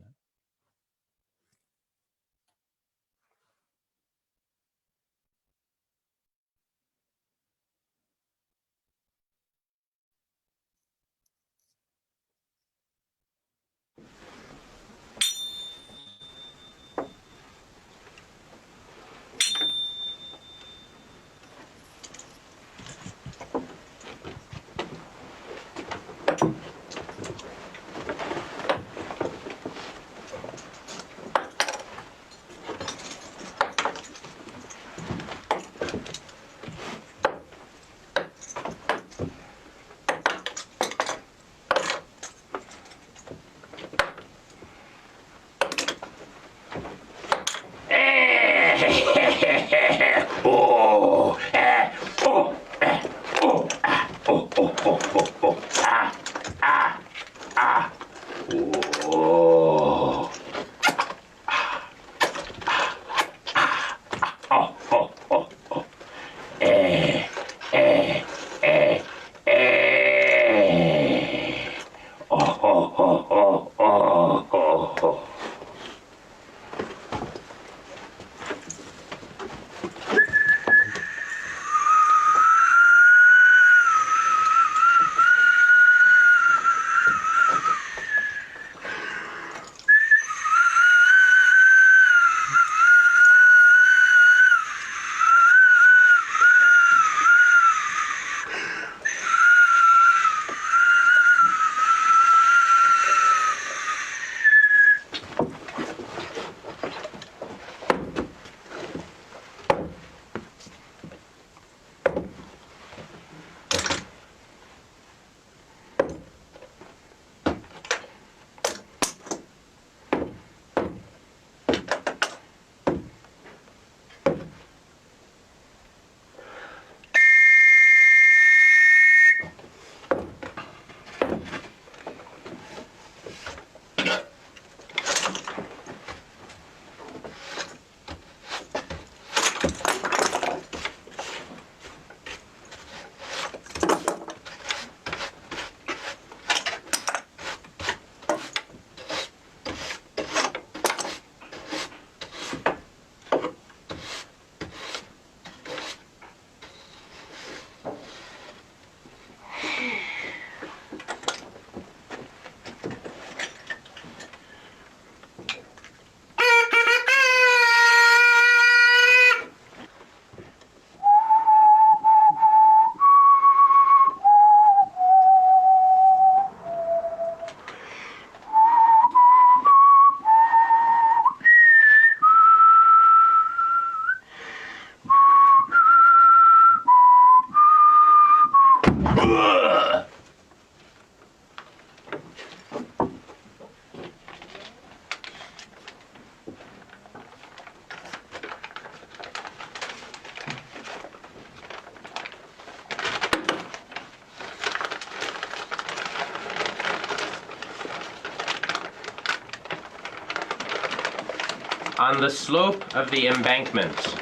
On the slope of the embankment,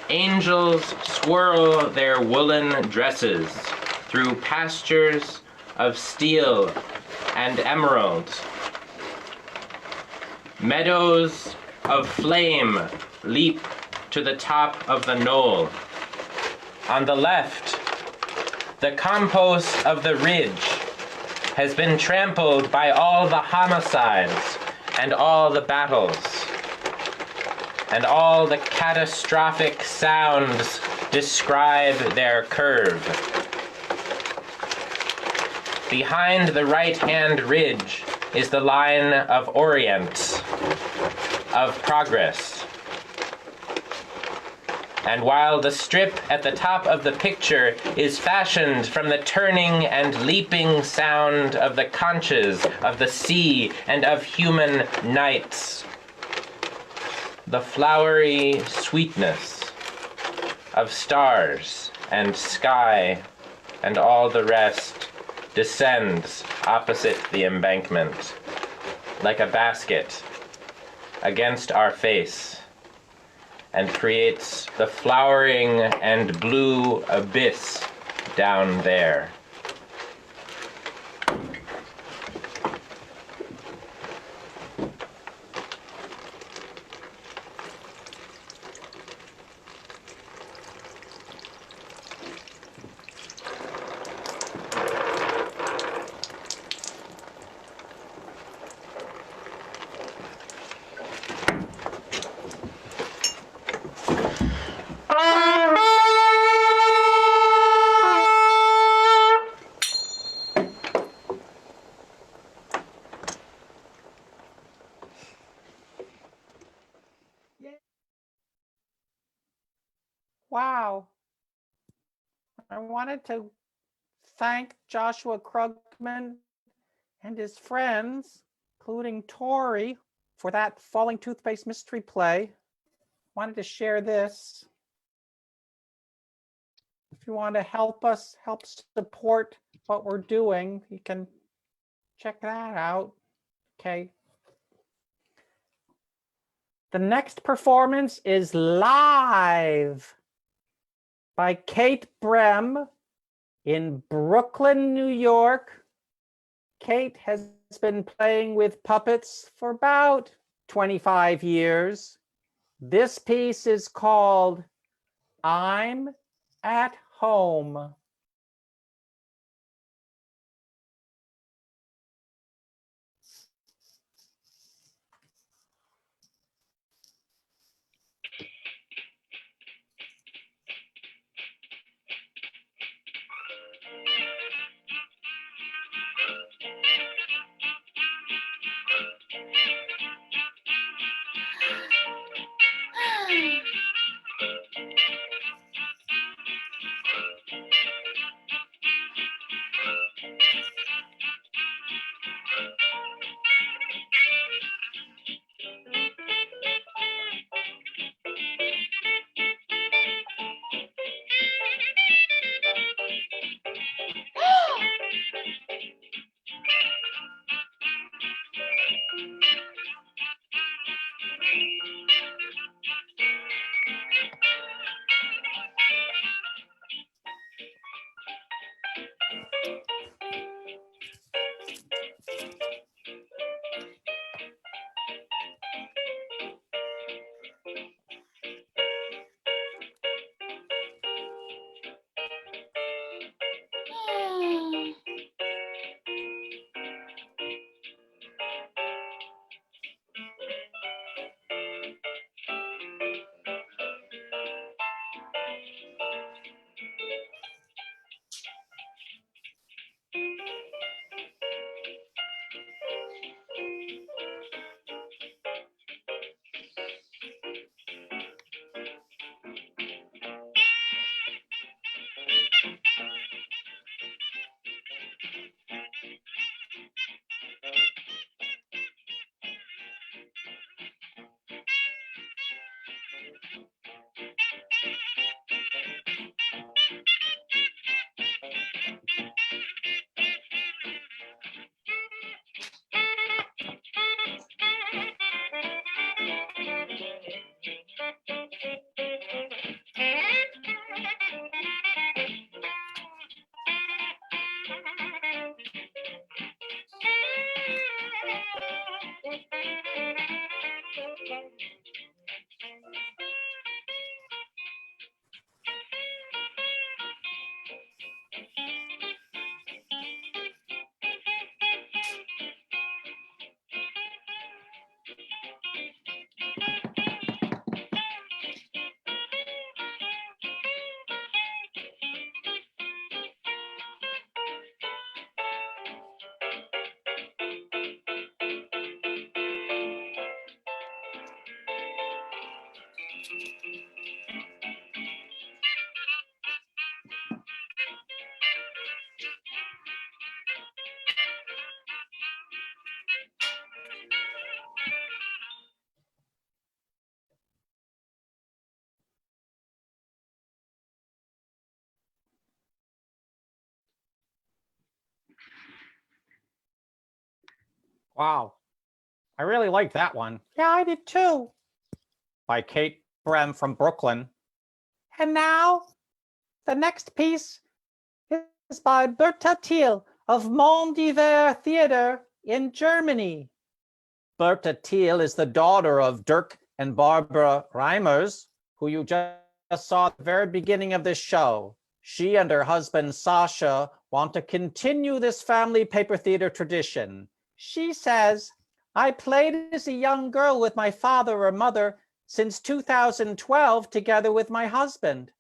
angels swirl their woolen dresses through pastures of steel and emerald. Meadows of flame leap to the top of the knoll. On the left, the compost of the ridge has been trampled by all the homicides and all the battles, and all the catastrophic sounds describe their curve. Behind the right-hand ridge is the line of Orient, of progress. And while the strip at the top of the picture is fashioned from the turning and leaping sound of the conches of the sea and of human nights, the flowery sweetness of stars and sky and all the rest descends opposite the embankment like a basket against our face and creates the flowering and blue abyss down there. Wow. I wanted to thank Joshua Krugman and his friends, including Tori, for that Falling Toothpaste mystery play. Wanted to share this. If you want to help us, help support what we're doing, you can check that out. Okay. The next performance is live by Kate Brem in Brooklyn, New York. Kate has been playing with puppets for about 25 years. This piece is called I'm at Home. Wow, I really liked that one. Yeah, I did too. By Kate Brem from Brooklyn. And now, the next piece is by Berta Thiel of Mont d'Hiver Theater in Germany. Berta Thiel is the daughter of Dirk and Barbara Reimers, who you just saw at the very beginning of this show. She and her husband Sasha want to continue this family paper theater tradition. She says, I played as a young girl with my father or mother since 2012 together with my husband.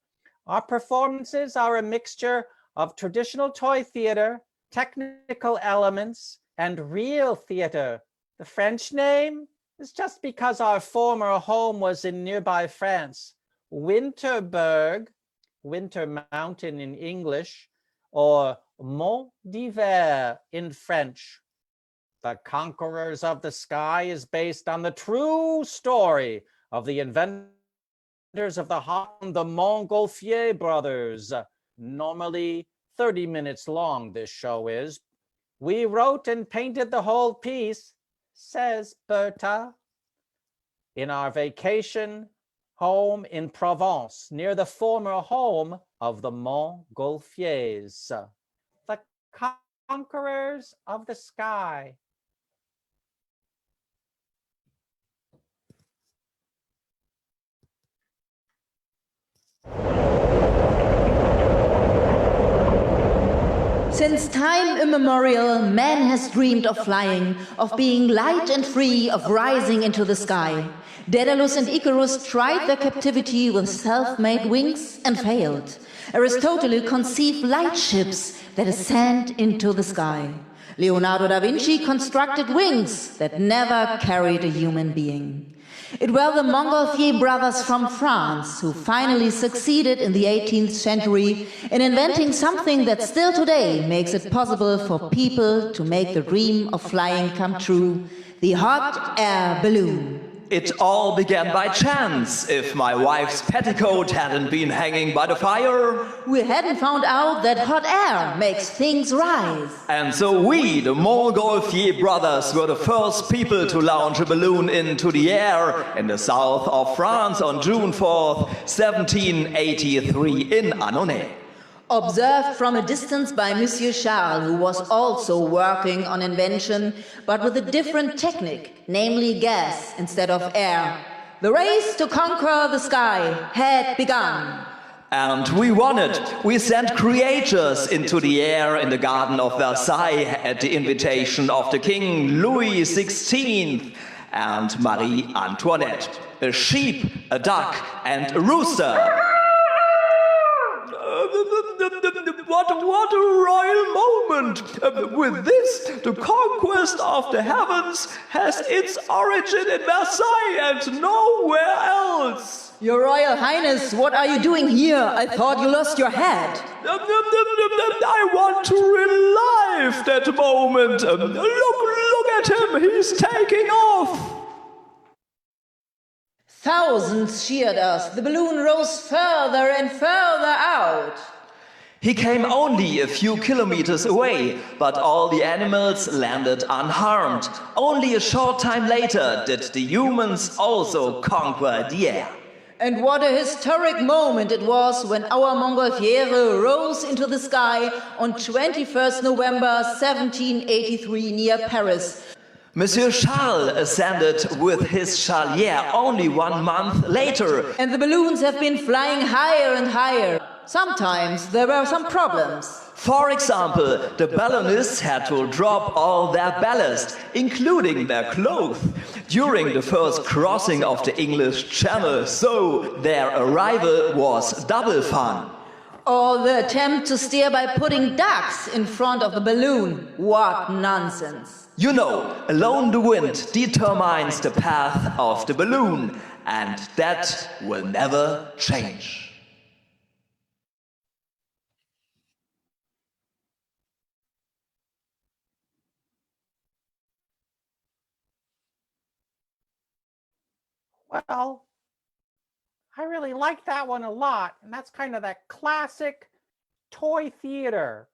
Our performances are a mixture of traditional toy theater, technical elements, and real theater. The French name is just because our former home was in nearby France. Winterberg, Winter Mountain in English, or Mont d'Hiver in French. The Conquerors of the Sky is based on the true story of the inventors of the Montgolfier brothers. Normally 30 minutes long, this show is. We wrote and painted the whole piece, says Berta, in our vacation home in Provence, near the former home of the Montgolfiers. The Conquerors of the Sky. Since time immemorial, man has dreamed of flying, of being light and free, of rising into the sky. Daedalus and Icarus tried their captivity with self-made wings and failed. Aristotle conceived light ships that ascend into the sky. Leonardo da Vinci constructed wings that never carried a human being. It were the Montgolfier brothers from France who finally succeeded in the 18th century in inventing something that still today makes it possible for people to make the dream of flying come true, the hot air balloon. It all began by chance. If my wife's petticoat hadn't been hanging by the fire, we hadn't found out that hot air makes things rise. And so we, the Montgolfier brothers, were the first people to launch a balloon into the air in the south of France on June 4th, 1783 in Annonay. Observed from a distance by Monsieur Charles, who was also working on invention, but with a different technique, namely gas instead of air. The race to conquer the sky had begun. And we won it. We sent creatures into the air in the Garden of Versailles at the invitation of the King Louis XVI and Marie Antoinette. A sheep, a duck, and a rooster. What a royal moment! With this, the conquest of the heavens has its origin in Versailles and nowhere else. Your Royal Highness, what are you doing here? I thought you lost your head. I want to relive that moment. Look at him, he's taking off. Thousands cheered us. The balloon rose further and further out. He came only a few kilometers away, but all the animals landed unharmed. Only a short time later did the humans also conquer the air. And what a historic moment it was when our Montgolfier rose into the sky on 21st November 1783 near Paris. Monsieur Charles ascended with his Charlier only 1 month later. And the balloons have been flying higher and higher. Sometimes there were some problems. For example, the balloonists had to drop all their ballast, including their clothes, during the first crossing of the English Channel, so their arrival was double fun. Or the attempt to steer by putting ducks in front of the balloon. What nonsense. You know, alone the wind determines the path of the balloon, and that will never change. Well, I really like that one a lot, and that's kind of that classic toy theater.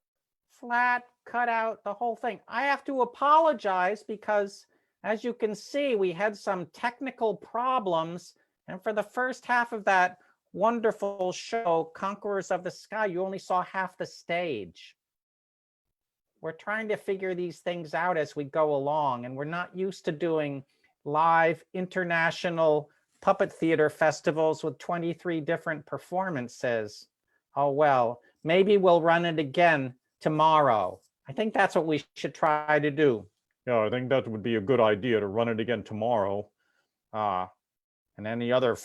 Flat, cut out the whole thing. I have to apologize because, as you can see, we had some technical problems. And for the first half of that wonderful show, Conquerors of the Sky, you only saw half the stage. We're trying to figure these things out as we go along, and we're not used to doing live international puppet theater festivals with 23 different performances. Oh, well, maybe we'll run it again tomorrow. I think that's what we should try to do. Yeah, I think that would be a good idea to run it again tomorrow. And any other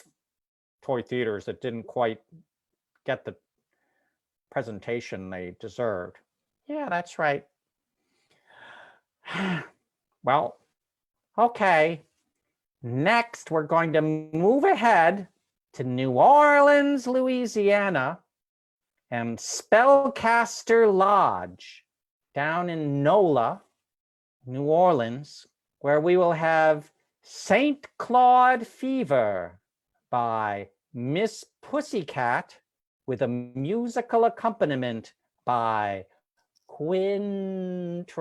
toy theaters that didn't quite get the presentation they deserved. Yeah, that's right. Well, okay. Next, we're going to move ahead to New Orleans, Louisiana, and Spellcaster Lodge down in NOLA, New Orleans, where we will have St. Claude Fever by Miss Pussycat with a musical accompaniment by Quintron.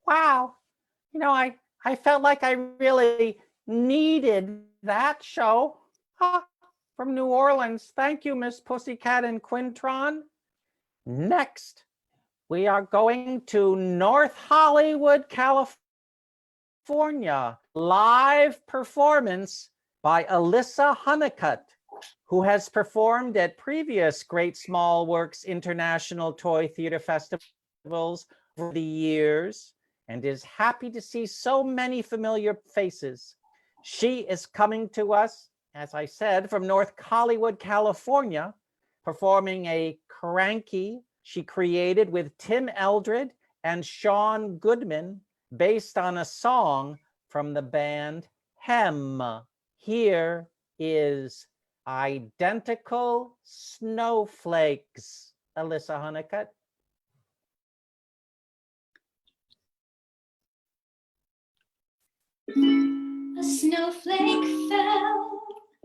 Wow. You know, I felt like I really needed that show. From New Orleans. Thank you, Miss Pussycat and Quintron. Next, we are going to North Hollywood, California. Live performance by Alyssa Honeycutt, who has performed at previous Great Small Works International Toy Theater Festivals over the years and is happy to see so many familiar faces. She is coming to us, as I said, from North Hollywood, California, performing a cranky she created with Tim Eldred and Sean Goodman based on a song from the band Hem. Here is Identical Snowflakes, Alyssa Honeycutt. A snowflake fell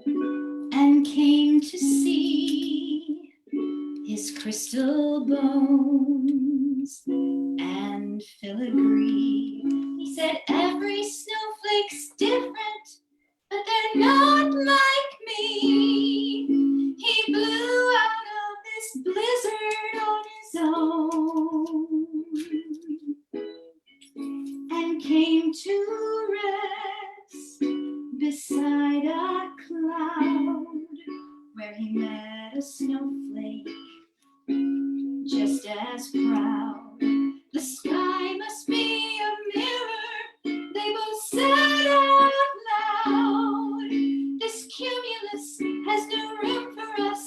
and came to see his crystal bones and filigree. He said, every snowflake's different, but they're not like me. He blew out of this blizzard on his own and came to rest beside a cloud where he met a snowflake just as proud. The sky must be a mirror, they both said out loud. This cumulus has no room for us,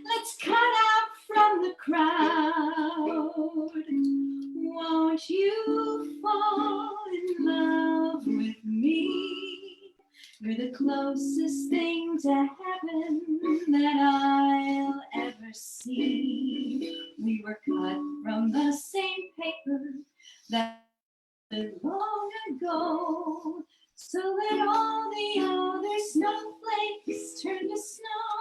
let's cut out from the crowd. Won't you fall in love with me? You're the closest thing to heaven that I'll ever see. We were cut from the same paper that long ago, so that all the other snowflakes turn to snow.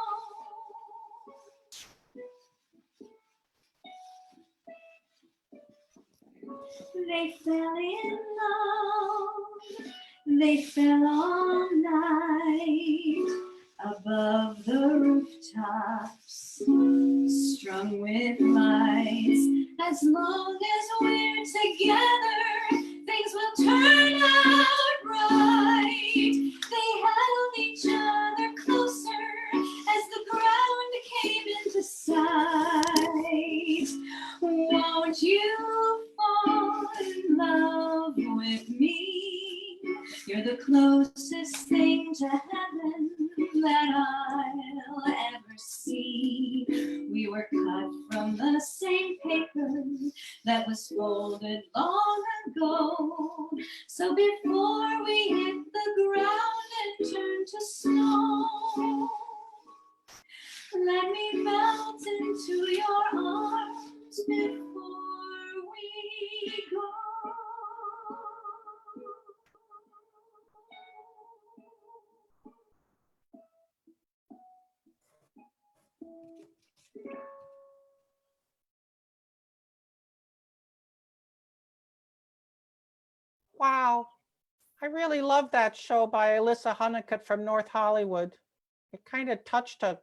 They fell in love, they fell all night above the rooftops, strung with lights. As long as we're together, things will turn out right. They held each other closer as the ground came into sight. Won't you fall in love with me? You're the closest thing to heaven that I'll ever see. We were cut from the same paper that was folded long ago. So before we hit the ground and turn to snow, let me melt into your arms before we go. Wow, I really love that show by Alyssa Honeycutt from North Hollywood. It kind of touched a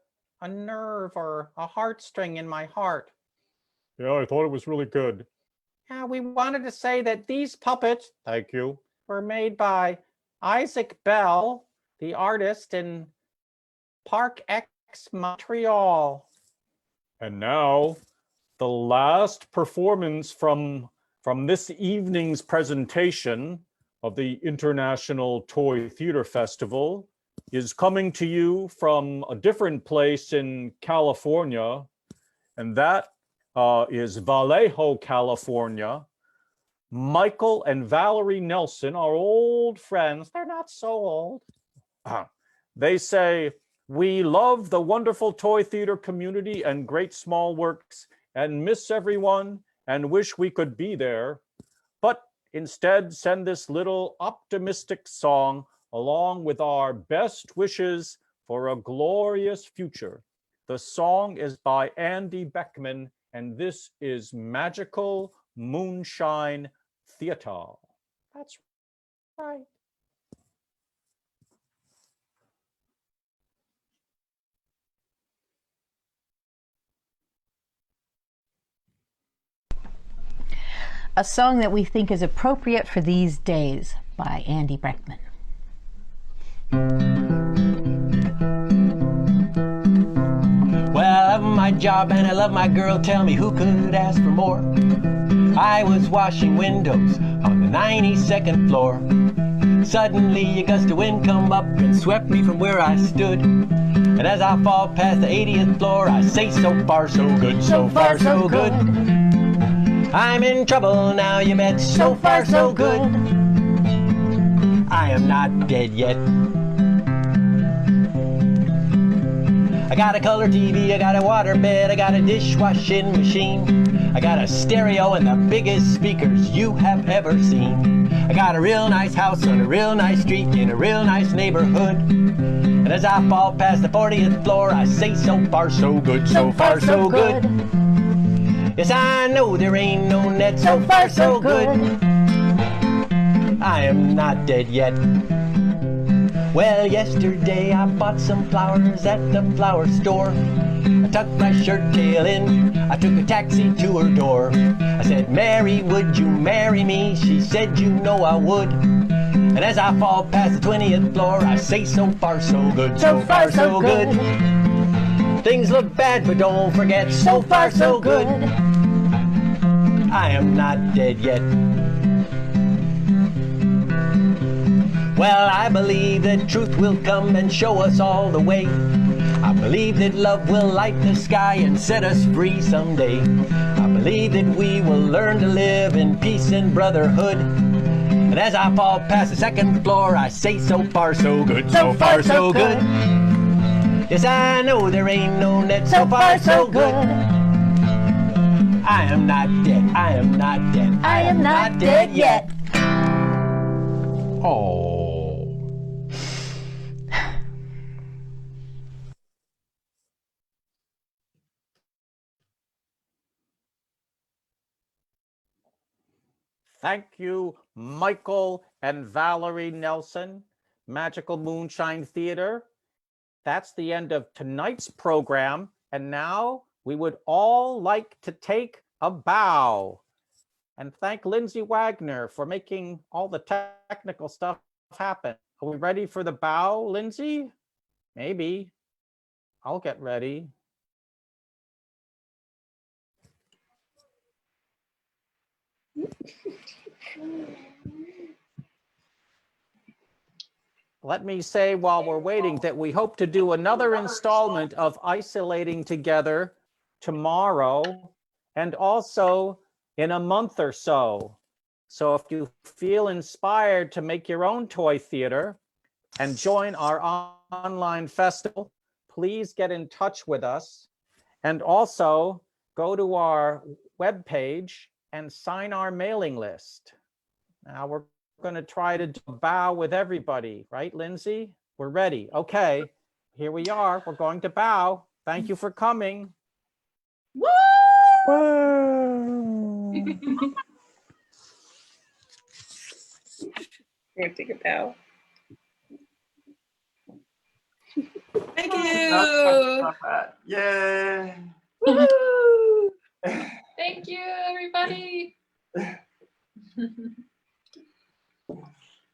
nerve or a heartstring in my heart. Yeah, I thought it was really good. Yeah, we wanted to say that these puppets, thank you, were made by Isaac Bell, the artist in Park X, Montreal. And now, the last performance from this evening's presentation of the International Toy Theater Festival is coming to you from a different place in California, and that is Vallejo, California. Michael and Valerie Nelson are old friends. They're not so old. They say, we love the wonderful toy theater community and great small works and miss everyone and wish we could be there, but instead send this little optimistic song along with our best wishes for a glorious future. The song is by Andy Beckman, and this is Magical Moonshine Theater. That's right. A song that we think is appropriate for these days by Andy Beckman. Well, I love my job and I love my girl, tell me who could ask for more? I was washing windows on the 92nd floor. Suddenly a gust of wind come up and swept me from where I stood. And as I fall past the 80th floor, I say, so far so good, so far so good. I'm in trouble now, you bet, so far so good. I am not dead yet. I got a color TV, I got a water bed, I got a dishwashing machine. I got a stereo and the biggest speakers you have ever seen. I got a real nice house on a real nice street in a real nice neighborhood. And And as I fall past the 40th floor, I say so far so good, so far so good. Yes, I know there ain't no net, so far so good. I am not dead yet. Well, yesterday I bought some flowers at the flower store. I tucked my shirt tail in, I took a taxi to her door. I said, Mary, would you marry me? She said, you know I would. And as I fall past the 20th floor, I say so far so good, so far so good. Things look bad, but don't forget, so far so good. I am not dead yet. Well, I believe that truth will come and show us all the way. I believe that love will light the sky and set us free someday. I believe that we will learn to live in peace and brotherhood. And as I fall past the 2nd floor, I say so far so good, so far so good. Yes, I know there ain't no net, so far so good. I am not dead, I am not dead, I am not dead yet. Oh. Thank you, Michael and Valerie Nelson, Magical Moonshine Theater. That's the end of tonight's program. And now we would all like to take a bow and thank Lindsay Wagner for making all the technical stuff happen. Are we ready for the bow, Lindsay? Maybe. I'll get ready. Let me say while we're waiting that we hope to do another installment of Isolating Together tomorrow and also in a month or so. So if you feel inspired to make your own toy theater and join our online festival, please get in touch with us and also go to our webpage and sign our mailing list. Now we're going to try to do a bow with everybody, right, Lindsay? We're ready. Okay, here we are. We're going to bow. Thank you for coming. Woo! We're going to take a bow. Thank you. Yay. Woo! Thank you, everybody.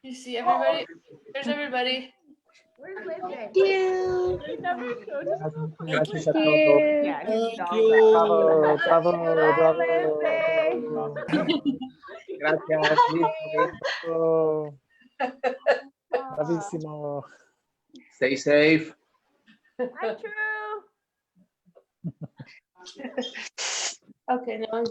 You see everybody? There's everybody. Thank you. Gracias a todos. Bravo, bravo, bravo. Gracias, listo. Bravísimo. Stay safe. Hi, True. Okay, now I'm